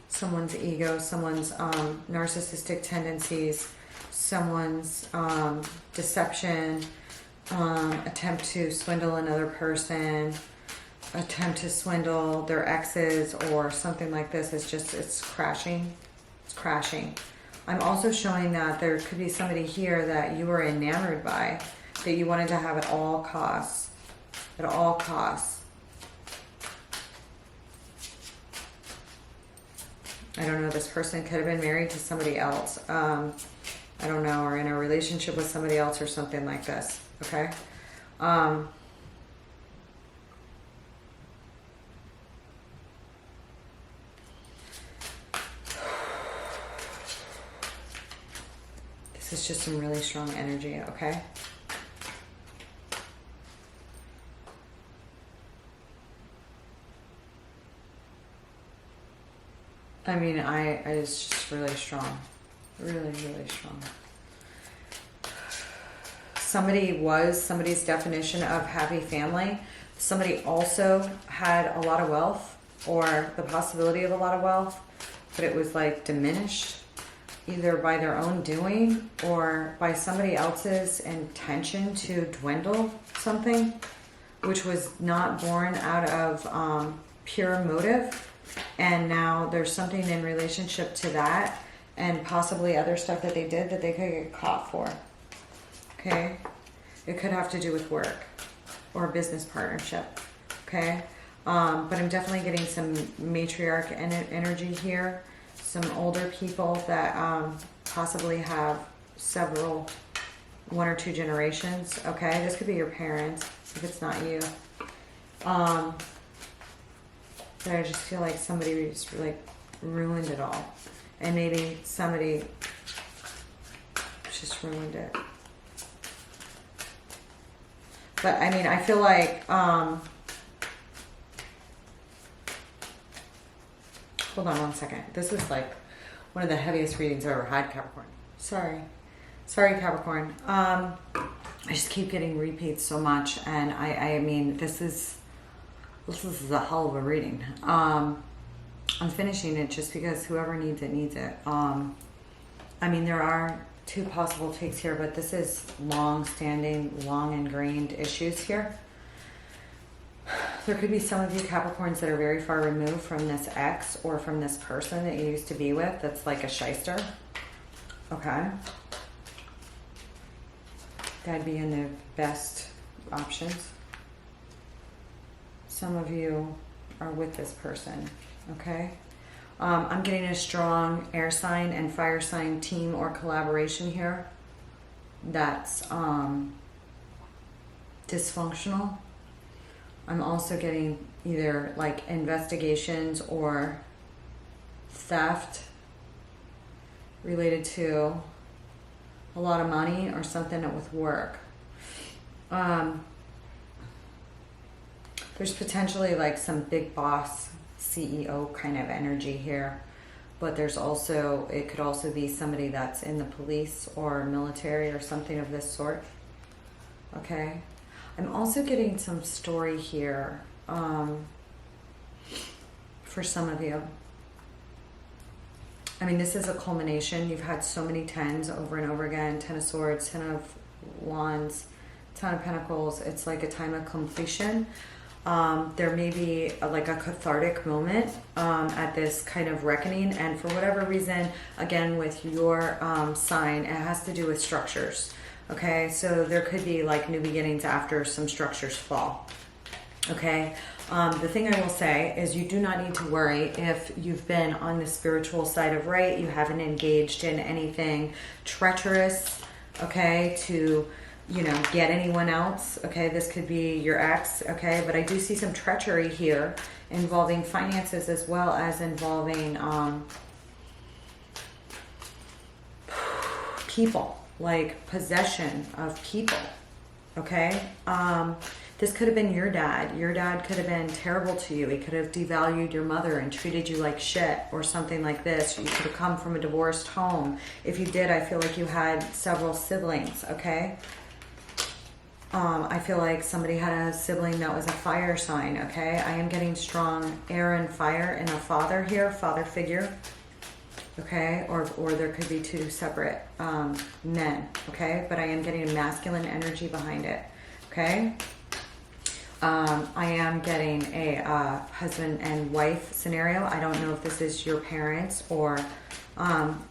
Someone's ego, someone's narcissistic tendencies, someone's deception, attempt to swindle another person, attempt to swindle their exes or something like this. Is just, it's crashing. It's crashing. I'm also showing that there could be somebody here that you were enamored by, that you wanted to have at all costs. At all costs. I don't know, this person could have been married to somebody else. I don't know, or in a relationship with somebody else or something like this, okay? This is just some really strong energy, okay? I mean, it's just really strong. Really, really strong. Somebody's definition of happy family. Somebody also had a lot of wealth or the possibility of a lot of wealth, but it was like diminished either by their own doing or by somebody else's intention to dwindle something, which was not born out of pure motive. And now there's something in relationship to that and possibly other stuff that they did that they could get caught for. Okay? It could have to do with work or a business partnership. Okay? But I'm definitely getting some matriarch energy here. Some older people that possibly have one or two generations. Okay? This could be your parents if it's not you. But I just feel like somebody just like ruined it all. And maybe somebody just ruined it. But I mean, I feel like, hold on one second. This is like one of the heaviest readings I've ever had, Capricorn. Sorry, Capricorn. I just keep getting repeats so much. And I mean, this is a hell of a reading. I'm finishing it just because whoever needs it needs it. I mean, there are two possible takes here, but this is long-standing, long-ingrained issues here. There could be some of you Capricorns that are very far removed from this ex or from this person that you used to be with that's like a shyster. Okay. That'd be in the best options. Some of you are with this person, okay? I'm getting a strong air sign and fire sign team or collaboration here that's dysfunctional. I'm also getting either like investigations or theft related to a lot of money or something with work. There's potentially like some big boss CEO kind of energy here, but there's also, it could also be somebody that's in the police or military or something of this sort. Okay. I'm also getting some story here for some of you. I mean, this is a culmination. You've had so many tens over and over again. 10 of Swords, 10 of Wands, 10 of Pentacles. It's like a time of completion. There may be like a cathartic moment at this kind of reckoning, and for whatever reason, again with your sign, it has to do with structures. Okay, so there could be like new beginnings after some structures fall. Okay, the thing I will say is you do not need to worry if you've been on the spiritual side of right, you haven't engaged in anything treacherous, okay, to get anyone else. Okay, this could be your ex. Okay, but I do see some treachery here involving finances as well as involving people, like possession of people. Okay, this could have been your dad. Your dad could have been terrible to you. He could have devalued your mother and treated you like shit or something like this. You could have come from a divorced home. If you did, I feel like you had several siblings. Okay. I feel like somebody had a sibling that was a fire sign, okay? I am getting strong air and fire in a father here, father figure, okay? Or there could be two separate men, okay? But I am getting a masculine energy behind it, okay? I am getting a husband and wife scenario. I don't know if this is your parents or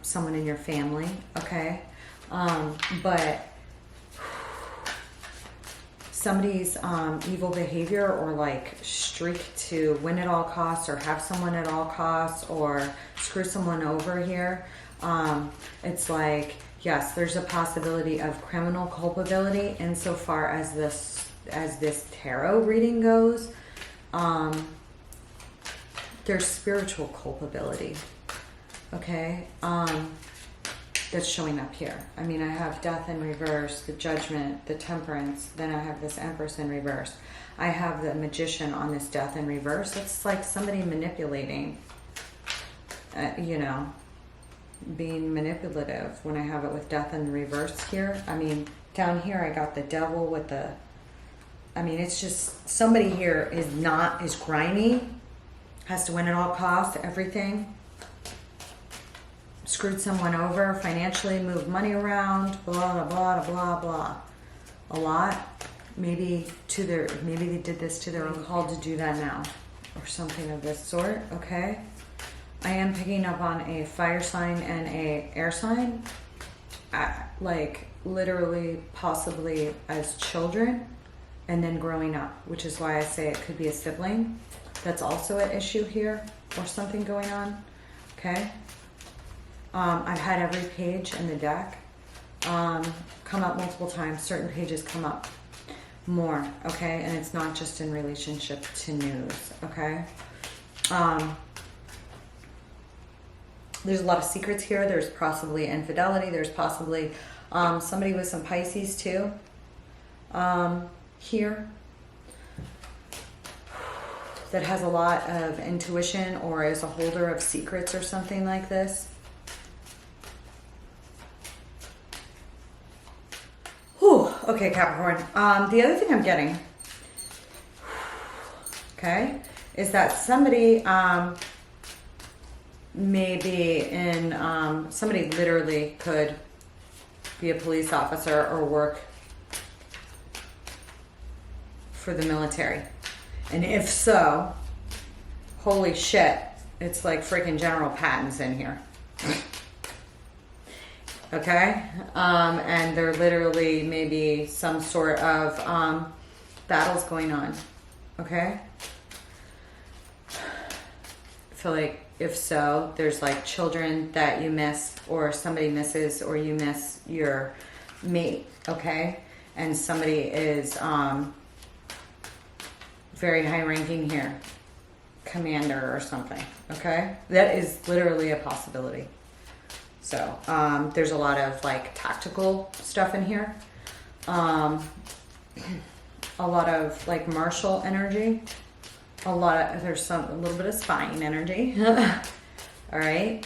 someone in your family, okay? But somebody's evil behavior or like streak to win at all costs or have someone at all costs or screw someone over here. It's like, yes, there's a possibility of criminal culpability insofar as this tarot reading goes. There's spiritual culpability. Okay. that's showing up here. I mean, I have death in reverse, the judgment, the temperance, then I have this empress in reverse. I have the magician on this death in reverse. It's like somebody manipulating, you know, being manipulative when I have it with death in reverse here. I mean, down here I got the devil with the, I mean, it's just somebody here is grimy, has to win at all costs, everything. Screwed someone over financially, moved money around, blah, blah, blah, blah, blah. A lot. Maybe they did this to their own, called to do that now. Or something of this sort, okay? I am picking up on a fire sign and a air sign. Like, literally, possibly as children, and then growing up. Which is why I say it could be a sibling. That's also an issue here, or something going on, okay? I've had every page in the deck come up multiple times. Certain pages come up more, okay? And it's not just in relationship to news, okay? There's a lot of secrets here. There's possibly infidelity. There's possibly somebody with some Pisces too here that has a lot of intuition or is a holder of secrets or something like this. Whew. Okay, Capricorn. The other thing I'm getting, okay, is that somebody maybe in, somebody literally could be a police officer or work for the military. And if so, holy shit, it's like freaking General Patton's in here. Okay? And there literally maybe some sort of battles going on. Okay? I feel like if so, there's like children that you miss, or somebody misses, or you miss your mate. Okay? And somebody is very high ranking here, commander or something. Okay? That is literally a possibility. So there's a lot of like tactical stuff in here. A lot of like martial energy. There's a little bit of spying energy. All right.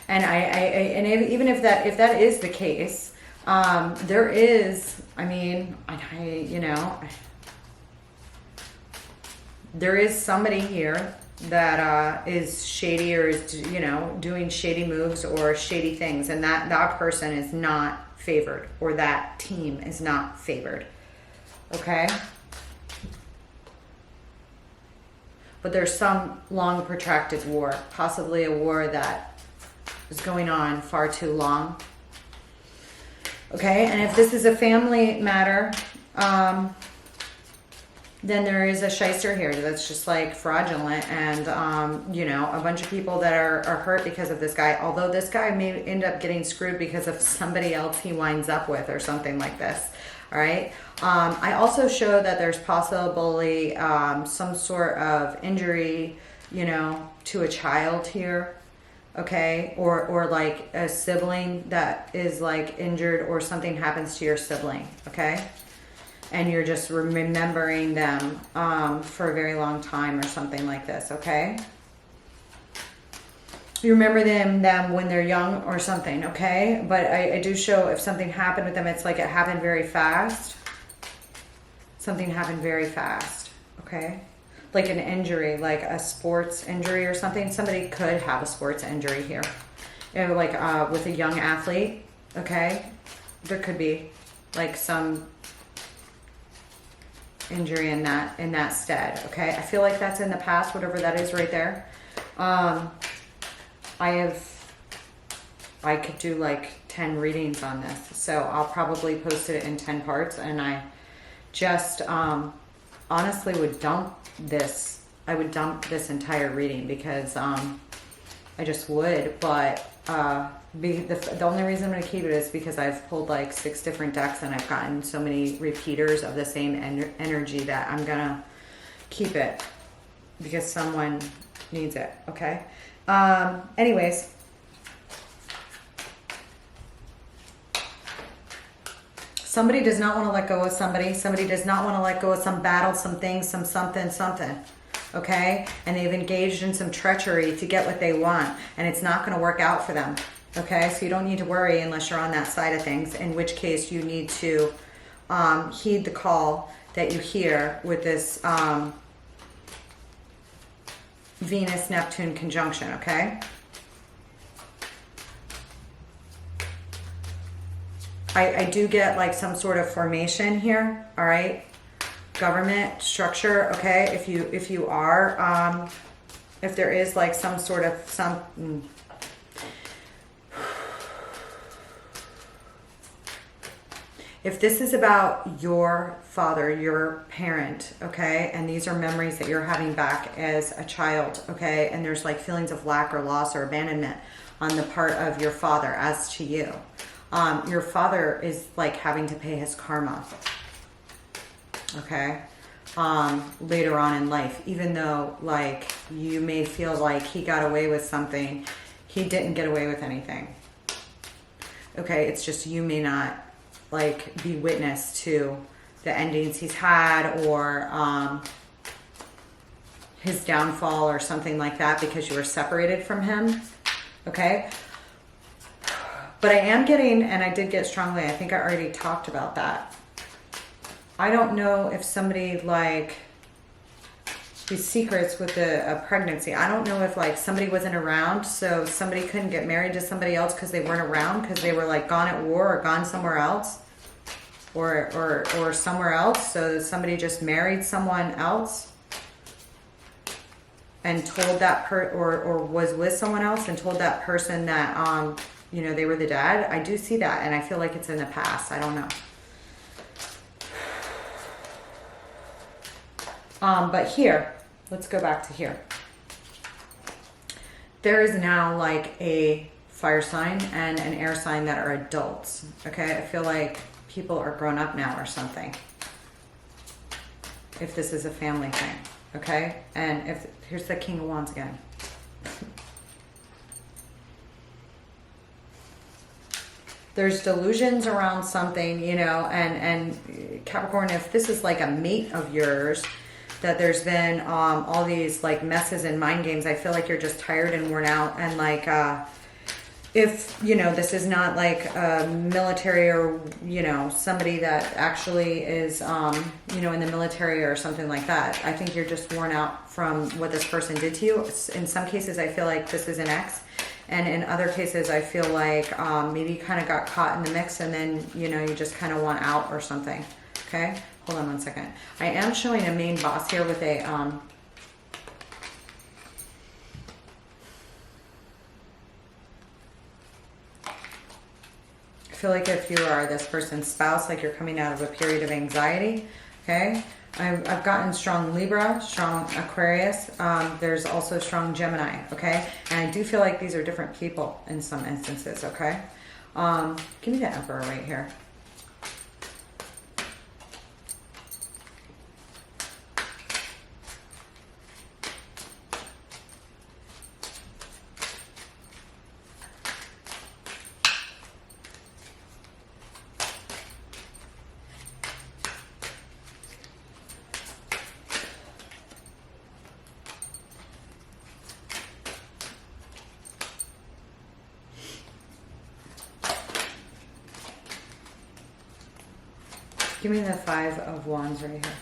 And even if that is the case, there is, there is somebody here that is shady, or is, doing shady moves or shady things, and that person is not favored, or that team is not favored. Okay? But there's some long protracted war, possibly a war that is going on far too long. Okay? And if this is a family matter, then there is a shyster here that's just like fraudulent, and a bunch of people that are hurt because of this guy, although this guy may end up getting screwed because of somebody else he winds up with or something like this. All right. I also show that there's possibly some sort of injury, to a child here. Okay. Or like a sibling that is like injured, or something happens to your sibling. Okay. And you're just remembering them for a very long time or something like this, okay? You remember them when they're young or something, okay? But I do show if something happened with them, it's like it happened very fast. Something happened very fast, okay? Like an injury, like a sports injury or something. Somebody could have a sports injury here. Like with a young athlete, okay? There could be like some injury in that stead. Okay, I feel like that's in the past, whatever that is right there. I could do like 10 readings on this, so I'll probably post it in 10 parts, and I just honestly would dump this. I would dump this entire reading because I just would, but the only reason I'm going to keep it is because I've pulled like 6 different decks, and I've gotten so many repeaters of the same energy that I'm going to keep it because someone needs it, okay? Anyways. Somebody does not want to let go of somebody. Somebody does not want to let go of some battle, some things, some something. Okay? And they've engaged in some treachery to get what they want. And it's not going to work out for them. Okay? So you don't need to worry unless you're on that side of things. In which case you need to heed the call that you hear with this Venus-Neptune conjunction. Okay? I do get like some sort of formation here, all right? Government structure, okay? If you are, if there is like some sort of if this is about your father, your parent, okay? And these are memories that you're having back as a child, okay? And there's like feelings of lack or loss or abandonment on the part of your father as to you. Your father is like having to pay his karma, okay, later on in life. Even though like you may feel like he got away with something, he didn't get away with anything, okay? It's just you may not like be witness to the endings he's had or his downfall or something like that because you were separated from him, okay? But I am getting, and I did get strongly, I think I already talked about that. I don't know if somebody like, these secrets with a pregnancy, I don't know if like somebody wasn't around, so somebody couldn't get married to somebody else because they weren't around, because they were like gone at war or gone somewhere else, or somewhere else, so somebody just married someone else and told that or was with someone else and told that person that you know, they were the dad. I do see that, and I feel like it's in the past. I don't know. But here, let's go back to here. There is now like a fire sign and an air sign that are adults. Okay, I feel like people are grown up now or something. If this is a family thing, okay? And if here's the King of Wands again. There's delusions around something, you know, and Capricorn, if this is like a mate of yours, that there's been all these like messes and mind games, I feel like you're just tired and worn out. And like, if, you know, this is not like a military or, you know, somebody that actually is, you know, in the military or something like that, I think you're just worn out from what this person did to you. In some cases, I feel like this is an ex. And in other cases, I feel like maybe you kind of got caught in the mix and then, you know, you just kind of want out or something. Okay? Hold on one second. I am showing a main boss here with a... I feel like if you are this person's spouse, like you're coming out of a period of anxiety. Okay? I've gotten strong Libra, strong Aquarius. There's also strong Gemini, okay? And I do feel like these are different people in some instances, okay? Give me the Emperor right here. Give me the Five of Wands right here.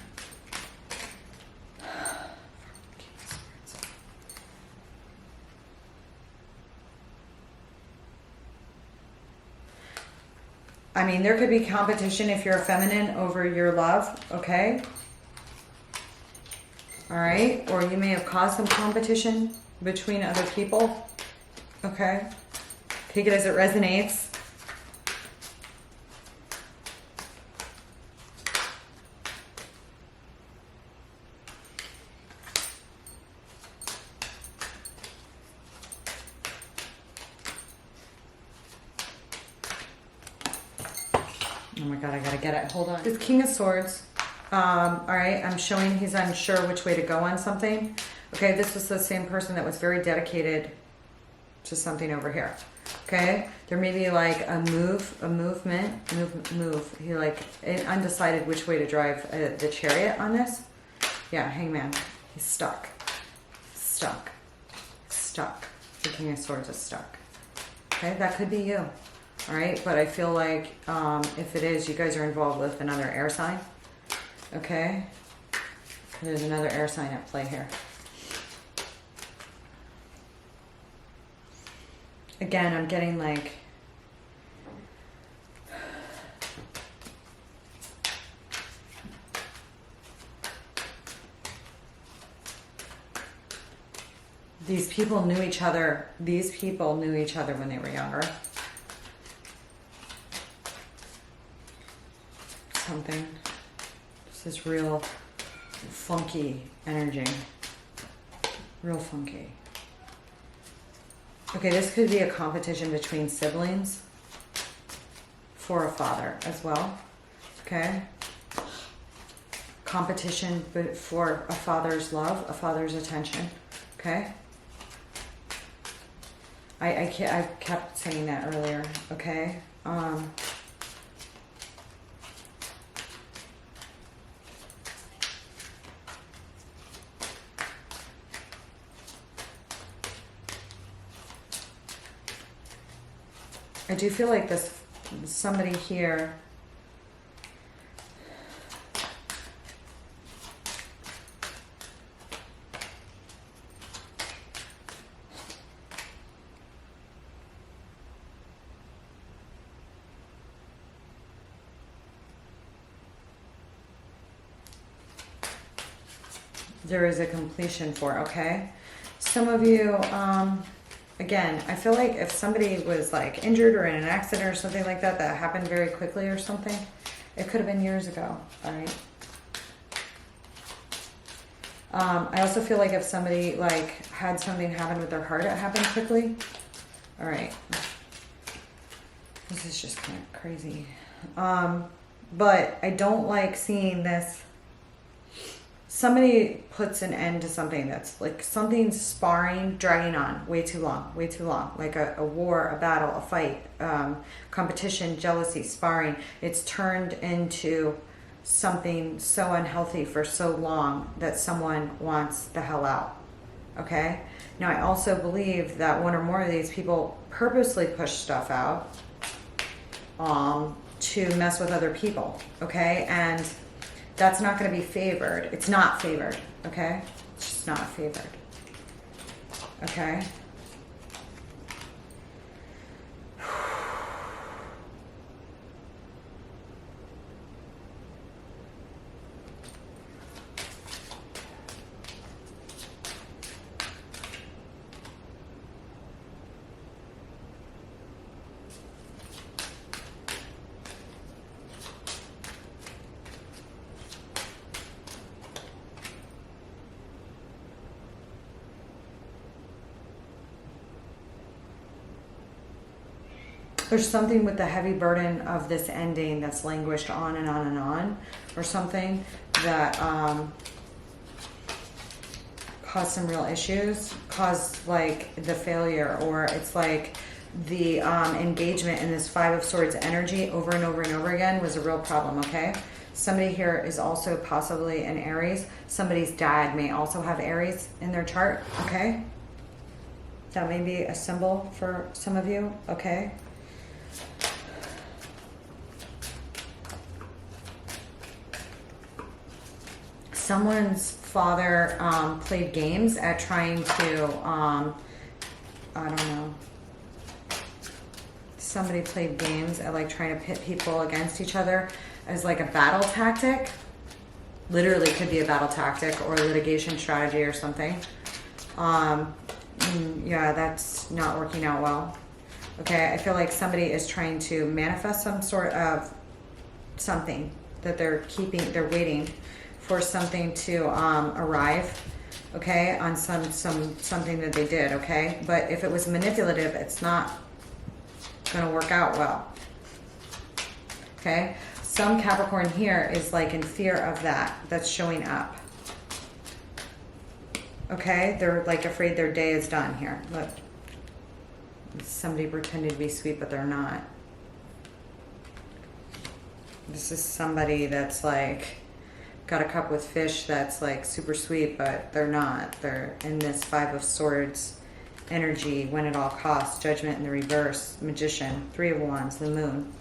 I mean, there could be competition if you're feminine over your love, okay? All right, or you may have caused some competition between other people, okay? Take it as it resonates. Oh my God, I gotta get it. Hold on. It's King of Swords. All right, I'm showing he's unsure which way to go on something. Okay, this was the same person that was very dedicated to something over here. Okay, there may be like a move. He like undecided which way to drive the chariot on this. Yeah, Hangman. He's stuck. The King of Swords is stuck. Okay, that could be you. All right, but I feel like if it is, you guys are involved with another air sign. Okay, there's another air sign at play here. Again, I'm getting like these people knew each other. These people knew each other when they were younger. Something. This is real funky energy. Real funky. Okay, this could be a competition between siblings for a father as well. Okay. Competition for a father's love, a father's attention. Okay. I kept saying that earlier. Okay. I do feel like this somebody here there is a completion for, okay? Some of you, again, I feel like if somebody was like injured or in an accident or something like that, that happened very quickly or something, it could have been years ago, all right? I also feel like if somebody like had something happen with their heart, it happened quickly. All right. This is just kind of crazy. But I don't like seeing this. Somebody puts an end to something that's like something sparring, dragging on way too long, like a war, a battle, a fight, competition, jealousy, sparring. It's turned into something so unhealthy for so long that someone wants the hell out. Okay? Now, I also believe that one or more of these people purposely push stuff out to mess with other people. Okay? And that's not going to be favored. It's not favored, okay? It's just not favored, okay? There's something with the heavy burden of this ending that's languished on and on and on, or something that caused some real issues, caused like the failure, or it's like the engagement in this Five of Swords energy over and over and over again was a real problem, okay? Somebody here is also possibly an Aries. Somebody's dad may also have Aries in their chart, okay? That may be a symbol for some of you, okay? Someone's father played games at trying to, I don't know. Somebody played games at like trying to pit people against each other as like a battle tactic. Literally could be a battle tactic or a litigation strategy or something. Yeah, that's not working out well. Okay, I feel like somebody is trying to manifest some sort of something that they're waiting for something to arrive, okay, on something that they did, okay? But if it was manipulative, it's not gonna work out well, okay? Some Capricorn here is like in fear of that's showing up, okay? They're like afraid their day is done here. Look, Somebody pretending to be sweet, but they're not. This is somebody that's like got a cup with fish that's like super sweet, but they're not. They're in this Five of Swords energy, win at all costs, Judgment in the reverse, Magician, Three of Wands, the Moon.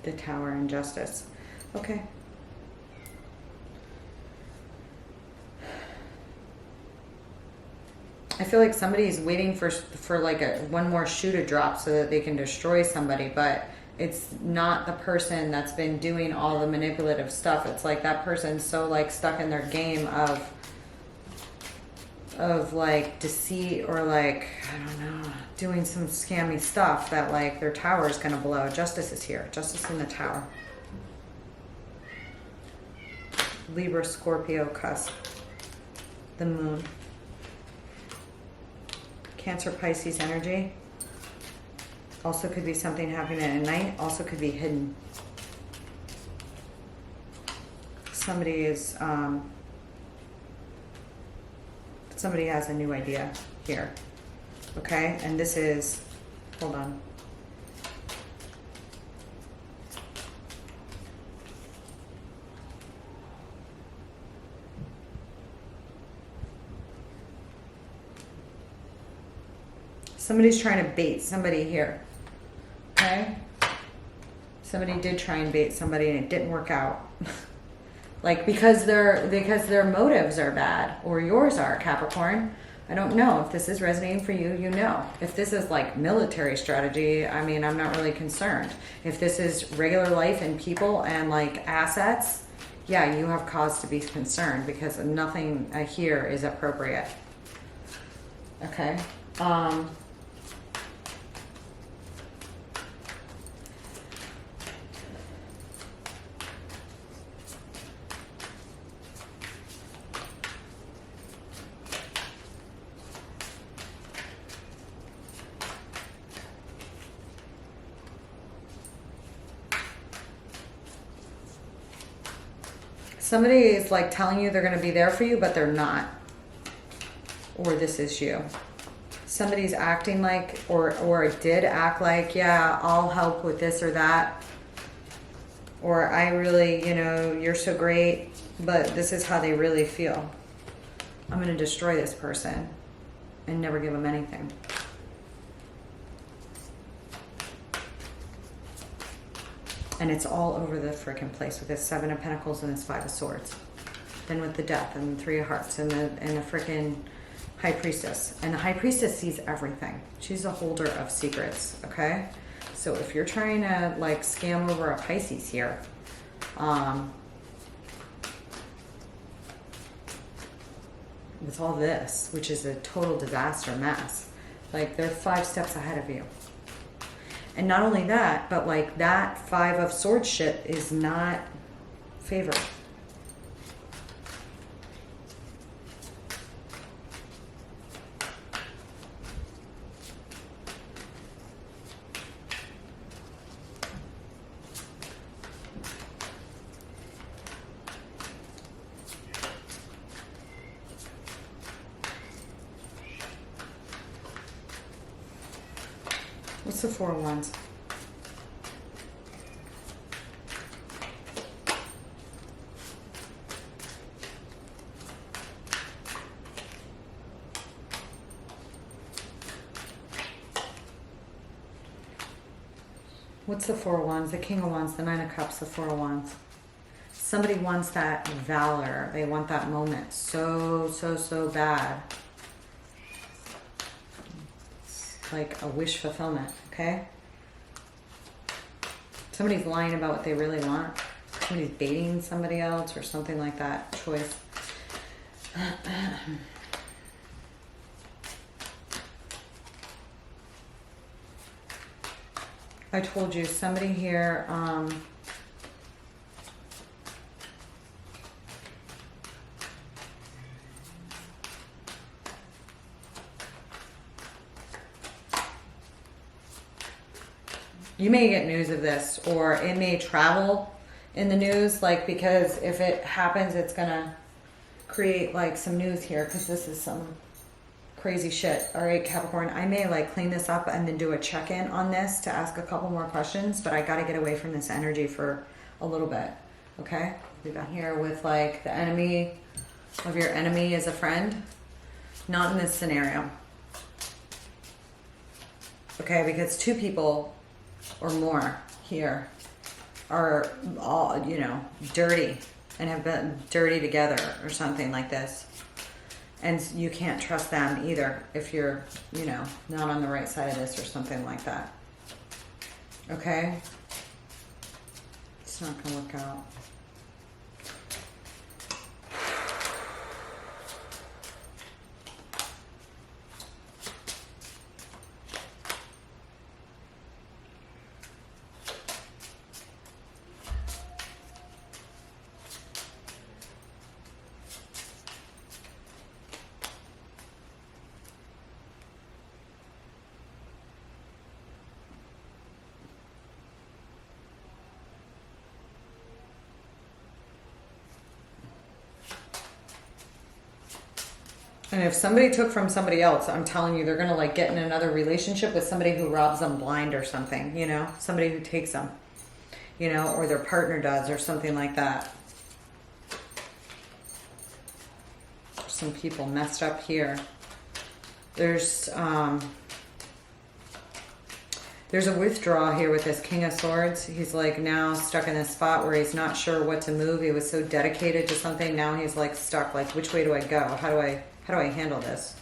The Tower and Justice. Okay. I feel like somebody's waiting for like one more shoe to drop so that they can destroy somebody, but it's not the person that's been doing all the manipulative stuff. It's like that person's so like stuck in their game of like deceit or like, I don't know, doing some scammy stuff that like their tower is going to blow. Justice is here. Justice in the Tower. Libra, Scorpio, cusp. The Moon. Cancer, Pisces energy. Also could be something happening at night. Also could be hidden. Somebody is, somebody has a new idea here. Okay, and this is, hold on. Somebody's trying to bait somebody here. Okay? Somebody did try and bait somebody and it didn't work out. Like because their motives are bad, or yours are, Capricorn. I don't know if this is resonating for you, you know. If this is like military strategy, I mean, I'm not really concerned. If this is regular life and people and like assets, yeah, you have cause to be concerned because nothing here is appropriate. Okay. Somebody is like telling you they're going to be there for you, but they're not. Or this is you. Somebody's acting like, or did act like, yeah, I'll help with this or that. Or I really, you know, you're so great, but this is how they really feel. I'm going to destroy this person and never give them anything. And it's all over the freaking place with this Seven of Pentacles and this Five of Swords. Then with the Death and the Three of Hearts and the freaking High Priestess. And the High Priestess sees everything. She's a holder of secrets, okay? So if you're trying to like scam over a Pisces here, with all this, which is a total disaster mess, like they're 5 steps ahead of you. And not only that, but like that Five of Swords shit is not favored. What's the Four of Wands? What's the Four of Wands? The King of Wands, the Nine of Cups, the Four of Wands. Somebody wants that valor. They want that moment so, so, so bad. Like a wish fulfillment, okay? Somebody's lying about what they really want. Somebody's dating somebody else or something like that. Choice. I told you, somebody here, you may get news of this, or it may travel in the news, like, because if it happens, it's gonna create like some news here, because this is some crazy shit. All right, Capricorn, I may like clean this up and then do a check-in on this to ask a couple more questions, but I got to get away from this energy for a little bit. Okay, we got here with like the enemy of your enemy is a friend. Not in this scenario. Okay, because two people or more here are all, you know, dirty and have been dirty together or something like this. And you can't trust them either if you're, you know, not on the right side of this or something like that. Okay? It's not going to work out. And if somebody took from somebody else, I'm telling you, they're going to like get in another relationship with somebody who robs them blind or something, you know, somebody who takes them, you know, or their partner does or something like that. Some people messed up here. There's a withdrawal here with this King of Swords. He's like now stuck in this spot where he's not sure what to move. He was so dedicated to something. Now he's like stuck. Like, which way do I go? How do I handle this?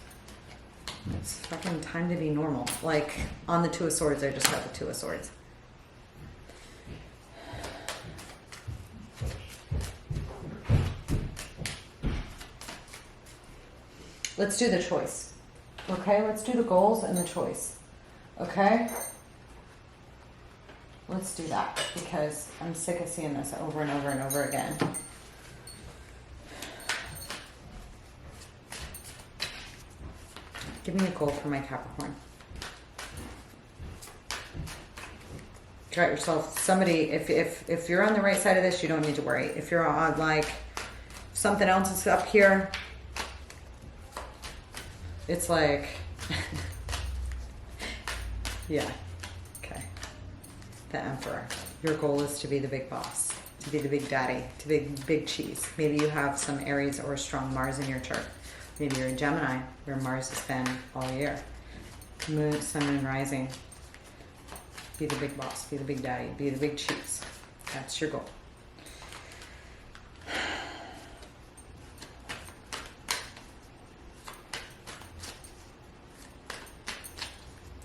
It's fucking time to be normal. Like on the Two of Swords, I just got the Two of Swords. Let's do the choice. Okay, let's do the goals and the choice. Okay? Let's do that because I'm sick of seeing this over and over and over again. Give me a goal for my Capricorn. Try it yourself. Somebody, if you're on the right side of this, you don't need to worry. If you're on like something else is up here, it's like, yeah, okay. The Emperor. Your goal is to be the big boss, to be the big daddy, to be big cheese. Maybe you have some Aries or strong Mars in your chart. Maybe you're a Gemini, where Mars has been all year. Moon, Sun, and Rising. Be the big boss, be the big daddy, be the big cheese. That's your goal.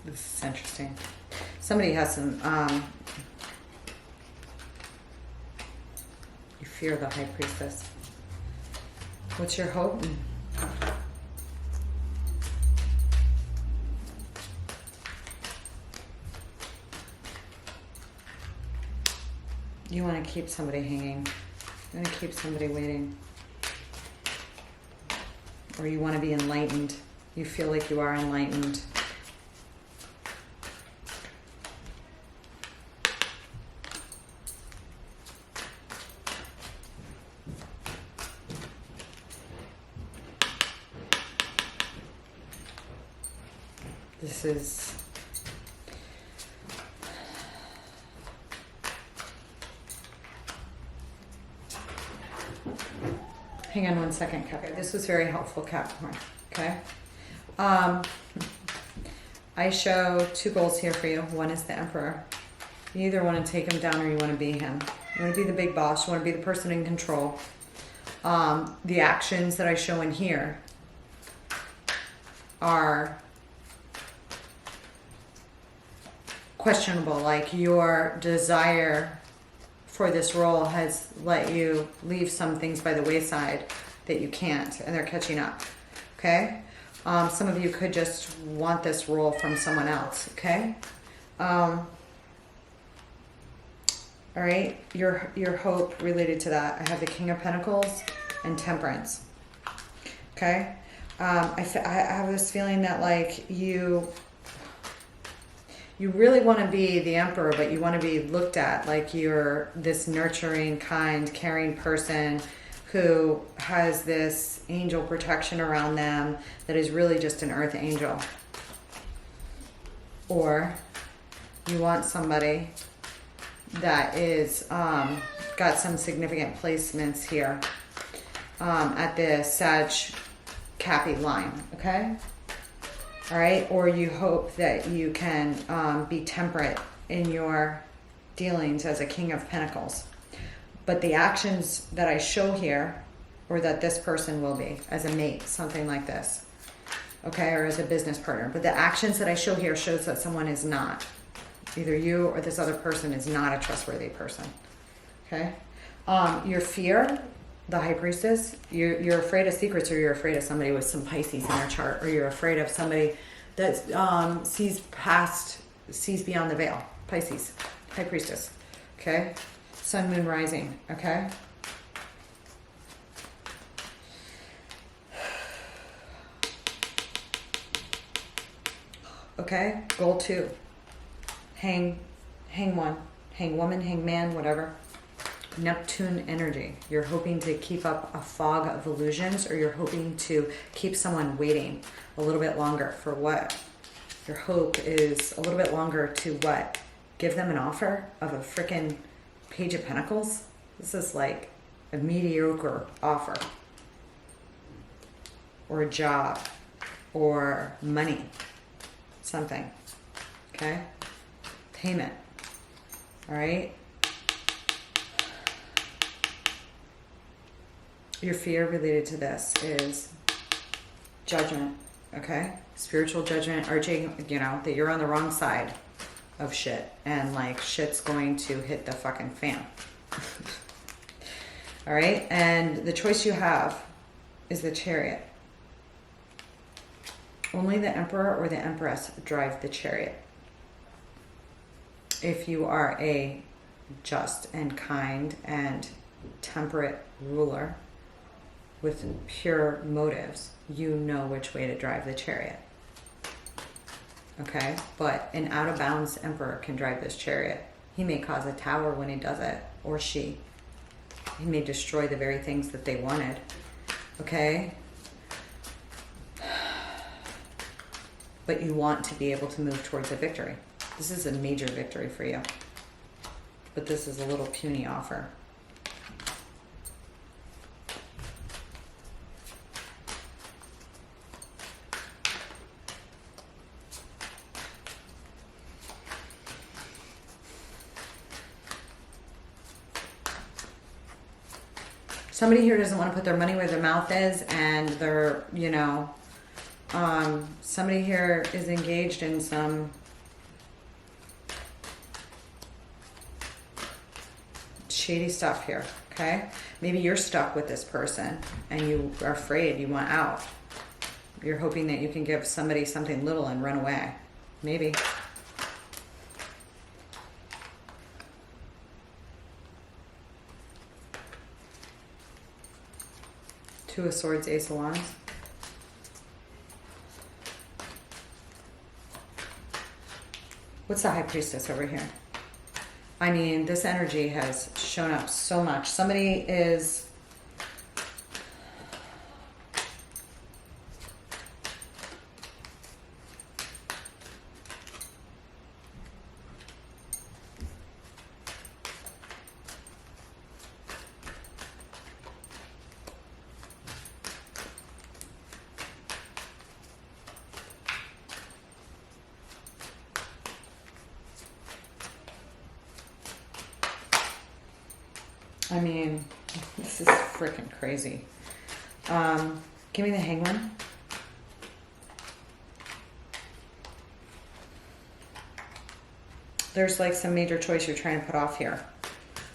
This is interesting. Somebody has some, you fear the High Priestess. What's your hope? You want to keep somebody hanging. You want to keep somebody waiting. Or you want to be enlightened. You feel like you are enlightened. This is hang on one second, Capricorn. This was very helpful, Capricorn. Okay. I show two goals here for you. One is the Emperor. You either want to take him down or you want to be him. You want to be the big boss. You want to be the person in control. The actions that I show in here are questionable. Like your desire for this role has let you leave some things by the wayside that you can't, and they're catching up. Okay. Some of you could just want this role from someone else. Okay. All right. Your hope related to that. I have the King of Pentacles and Temperance. Okay. I have this feeling that like you You really want to be the emperor, but you want to be looked at like you're this nurturing, kind, caring person who has this angel protection around them that is really just an earth angel. Or you want somebody that is got some significant placements here at the Sag Cappy line, okay? All right, or you hope that you can be temperate in your dealings as a King of Pentacles. But the actions that I show here, or that this person will be as a mate, something like this, okay, or as a business partner. But the actions that I show here shows that someone is not. Either you or this other person is not a trustworthy person, okay? Your fear, the High Priestess, you're afraid of secrets, or you're afraid of somebody with some Pisces in their chart, or you're afraid of somebody that sees beyond the veil. Pisces, High Priestess, okay? Sun, Moon, Rising, okay? Okay, goal 2. Hang one, hang woman, hang man, whatever. Neptune energy. You're hoping to keep up a fog of illusions, or you're hoping to keep someone waiting a little bit longer for what? Your hope is a little bit longer to what? Give them an offer of a freaking Page of Pentacles? This is like a mediocre offer. Or a job. Or money. Something. Okay? Payment. All right? Your fear related to this is judgment, okay? Spiritual judgment, urging, that you're on the wrong side of shit, and like shit's going to hit the fucking fan. All right? And the choice you have is the Chariot. Only the Emperor or the Empress drive the Chariot. If you are a just and kind and temperate ruler with pure motives, you know which way to drive the Chariot. Okay? But an out-of-bounds Emperor can drive this Chariot. He may cause a tower when he does it, or she. He may destroy the very things that they wanted. Okay? But you want to be able to move towards a victory. This is a major victory for you. But this is a little puny offer. Somebody here doesn't want to put their money where their mouth is, and they're, somebody here is engaged in some shady stuff here, okay? Maybe you're stuck with this person and you are afraid, you want out. You're hoping that you can give somebody something little and run away. Maybe. Two of Swords, Ace of Wands. What's the High Priestess over here? I mean, this energy has shown up so much. Somebody is... I mean, this is freaking crazy. Give me the Hangman. There's like some major choice you're trying to put off here.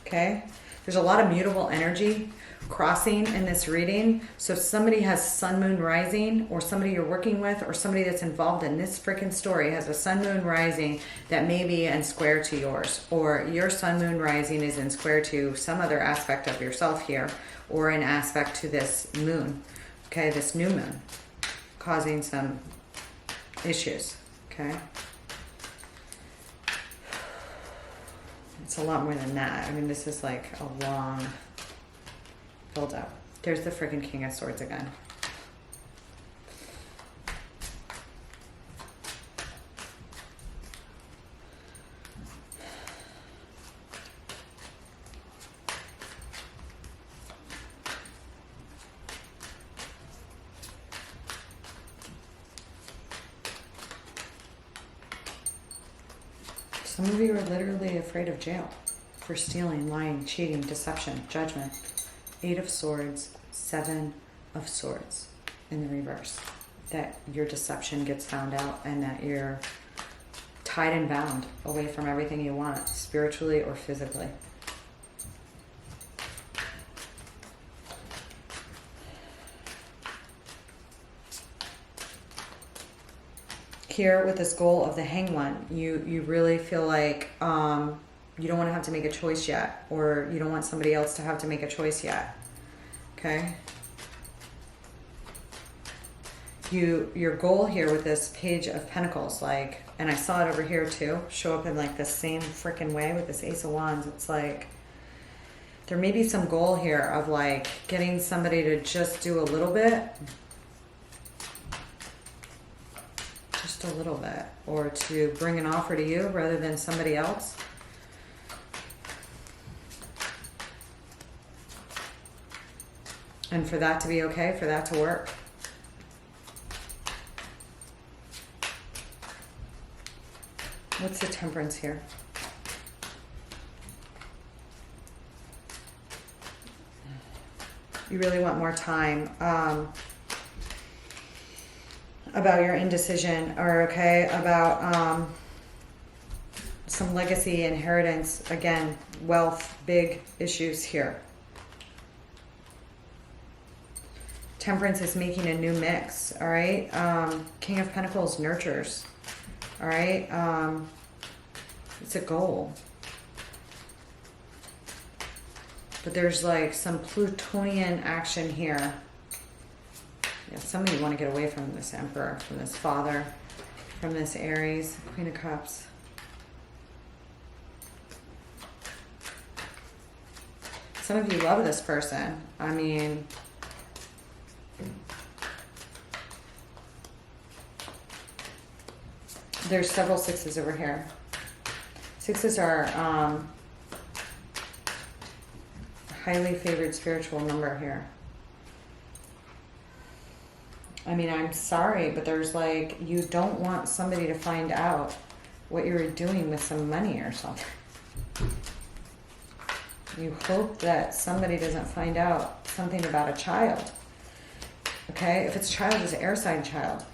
Okay? There's a lot of mutable energy crossing in this reading. So if somebody has Sun, Moon, Rising, or somebody you're working with, or somebody that's involved in this freaking story has a Sun, Moon, Rising that may be in square to yours, or your Sun, Moon, Rising is in square to some other aspect of yourself here, or an aspect to this moon, okay, this new moon, causing some issues, okay? It's a lot more than that. I mean, this is like a long build up. There's the freaking King of Swords again. Some of you are literally afraid of jail for stealing, lying, cheating, deception, judgment. 8 of Swords, 7 of Swords in the reverse. That your deception gets found out and that you're tied and bound away from everything you want, spiritually or physically. Here with this goal of the Hanged One, you really feel like you don't want to have to make a choice yet, or you don't want somebody else to have to make a choice yet. Okay? Your goal here with this Page of Pentacles, like, and I saw it over here too, show up in like the same freaking way with this Ace of Wands. It's like there may be some goal here of like getting somebody to just do a little bit. Just a little bit, or to bring an offer to you rather than somebody else. And for that to be okay, for that to work. What's the Temperance here? You really want more time. About your indecision, or okay, about some legacy, inheritance, again, wealth, big issues here. Temperance is making a new mix, all right? King of Pentacles nurtures, all right? It's a goal. But there's like some Plutonian action here. Yeah, some of you want to get away from this Emperor, from this Father, from this Aries, Queen of Cups. Some of you love this person. I mean, there's several 6s over here. 6s are highly favored spiritual number here. I mean, I'm sorry, but there's like, you don't want somebody to find out what you're doing with some money or something. You hope that somebody doesn't find out something about a child. Okay? If it's a child, it's an air sign child.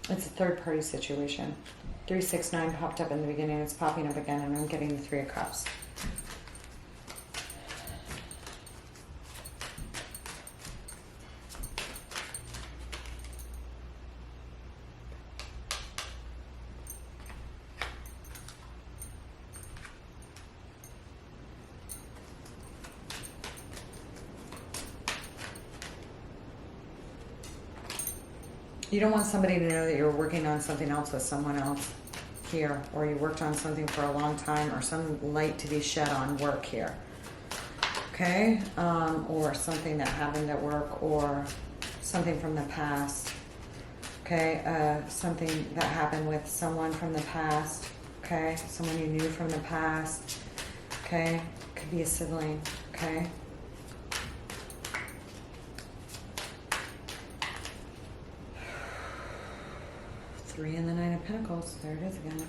It's a third-party situation. 369 popped up in the beginning. It's popping up again, and I'm getting the 3 of Cups. You don't want somebody to know that you're working on something else with someone else here, or you worked on something for a long time, or some light to be shed on work here. Okay? Or something that happened at work, or something from the past. Okay? Something that happened with someone from the past. Okay? Someone you knew from the past. Okay? Could be a sibling. Okay? Three and the 9 of Pentacles. There it is again.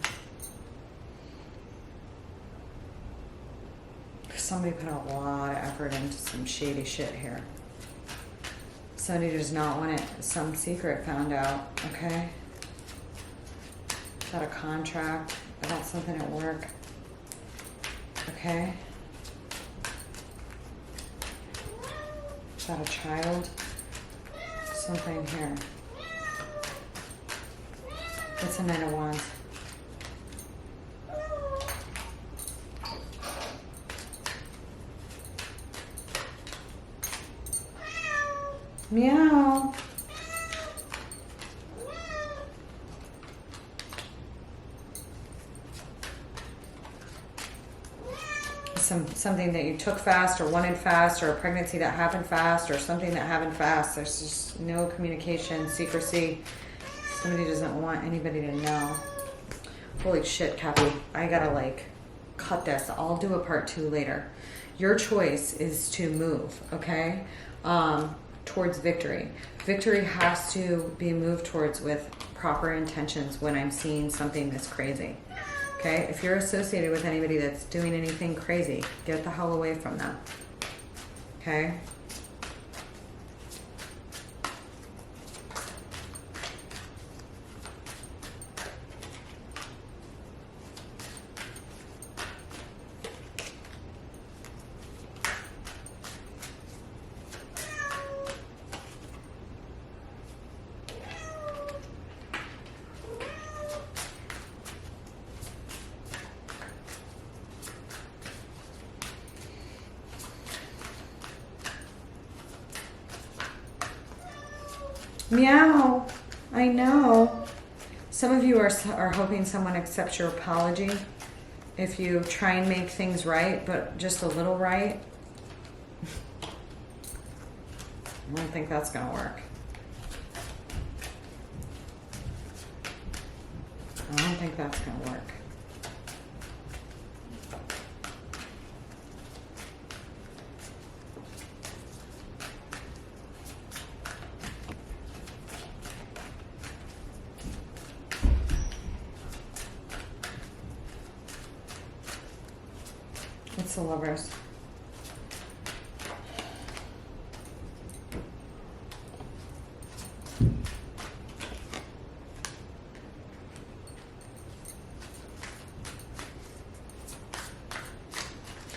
Somebody put a lot of effort into some shady shit here. Somebody does not want it, some secret found out, okay? About a contract, about something at work, okay? About a child, something here. It's a Knight of Wands. Meow. Something that you took fast or wanted fast, or a pregnancy that happened fast, or something that happened fast. There's just no communication, secrecy. Somebody doesn't want anybody to know. Holy shit, Cappy. I gotta like cut this. I'll do a part 2 later. Your choice is to move, okay? Towards victory. Victory has to be moved towards with proper intentions when I'm seeing something that's crazy. Okay, if you're associated with anybody that's doing anything crazy, get the hell away from them. Okay? Meow. I know. Some of you are hoping someone accepts your apology if you try and make things right, but just a little right. I don't think that's going to work. I don't think that's going to work. It's the Lovers.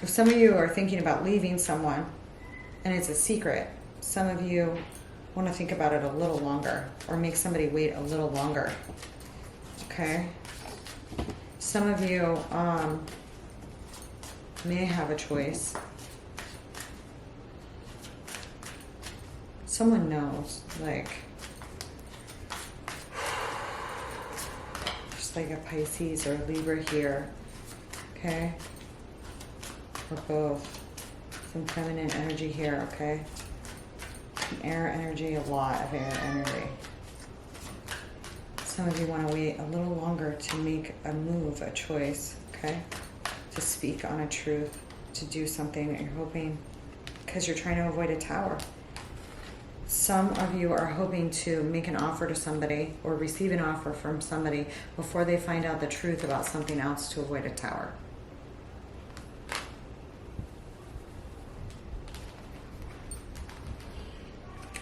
If some of you are thinking about leaving someone and it's a secret, some of you want to think about it a little longer or make somebody wait a little longer. Okay? Some of you may have a choice. Someone knows, like, just like a Pisces or a Libra here, okay? Or both. Some feminine energy here, okay? Some air energy, a lot of air energy. Some of you want to wait a little longer to make a move, a choice, okay? To speak on a truth, to do something that you're hoping, because you're trying to avoid a tower. Some of you are hoping to make an offer to somebody or receive an offer from somebody before they find out the truth about something else to avoid a tower.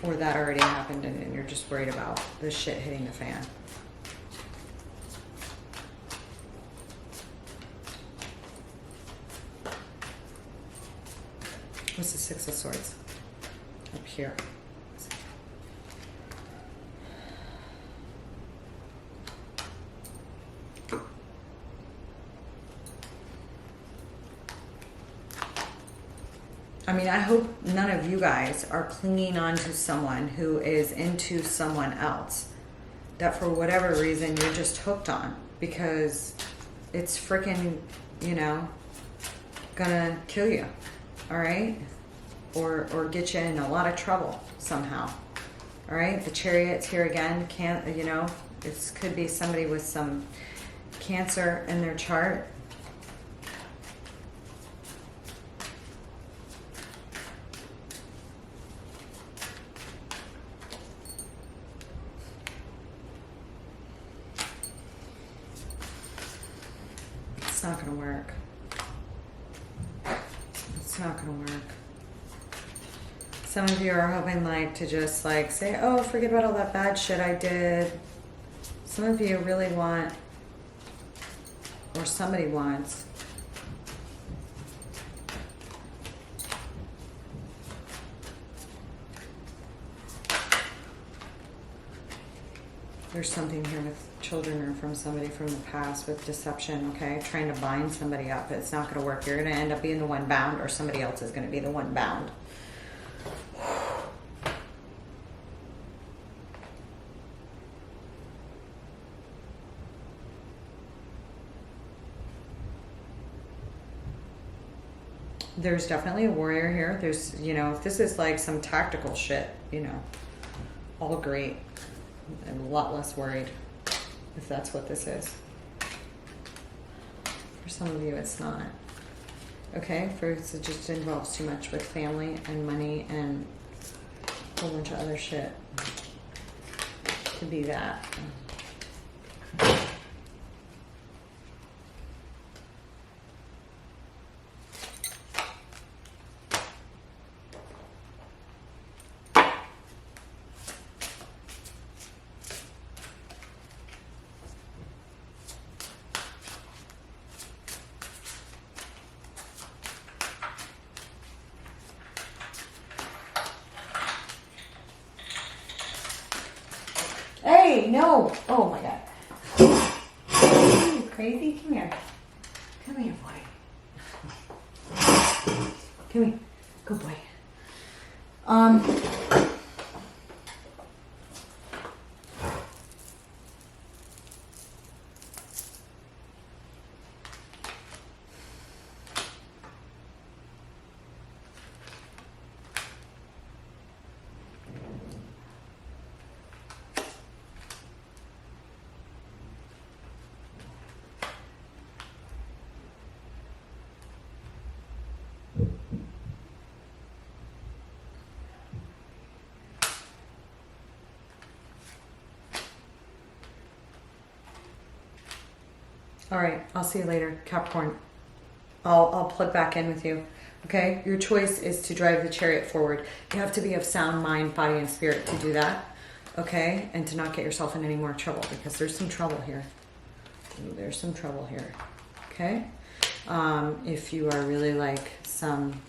Or that already happened and you're just worried about the shit hitting the fan. What's the Six of Swords? Up here. I mean, I hope none of you guys are clinging on to someone who is into someone else that for whatever reason you're just hooked on because it's freaking, you know, gonna kill you. All right, or get you in a lot of trouble somehow. All right, the Chariot's here again. Can't, you know, this could be somebody with some Cancer in their chart. It's not going to work. It's not going to work. Some of you are hoping like to just like say, oh, forget about all that bad shit I did. Some of you really want, or somebody wants, there's something here with children are from somebody from the past with deception, okay? Trying to bind somebody up. It's not going to work. You're going to end up being the one bound, or somebody else is going to be the one bound. There's definitely a warrior here. There's, you know, if this is like some tactical shit, you know, all great. I'm a lot less worried if that's what this is. For some of you, it's not. Okay, for it just involves too much with family and money and a whole bunch of other shit to be that. Hey, no! Oh my god. Are you crazy? Come here. Come here, boy. Come here. Good boy. All right, I'll see you later, Capricorn. I'll plug back in with you. Okay, your choice is to drive the chariot forward. You have to be of sound mind, body, and spirit to do that. Okay, and to not get yourself in any more trouble, because there's some trouble here. There's some trouble here. Okay, if you are really like there's some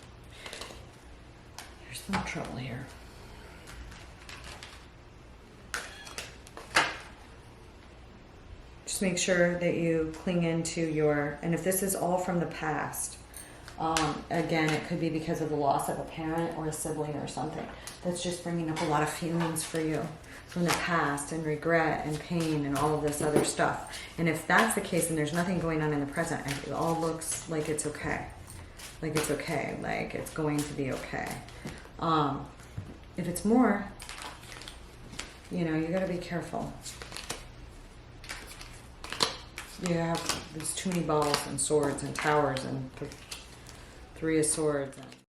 trouble here. Just make sure that you cling into your, and if this is all from the past, again, it could be because of the loss of a parent or a sibling or something. That's just bringing up a lot of feelings for you from the past, and regret and pain and all of this other stuff. And if that's the case and there's nothing going on in the present, it all looks like it's okay. Like it's okay. Like it's going to be okay. If it's more, you know, you got to be careful. You have, there's too many balls and swords and towers and three of swords.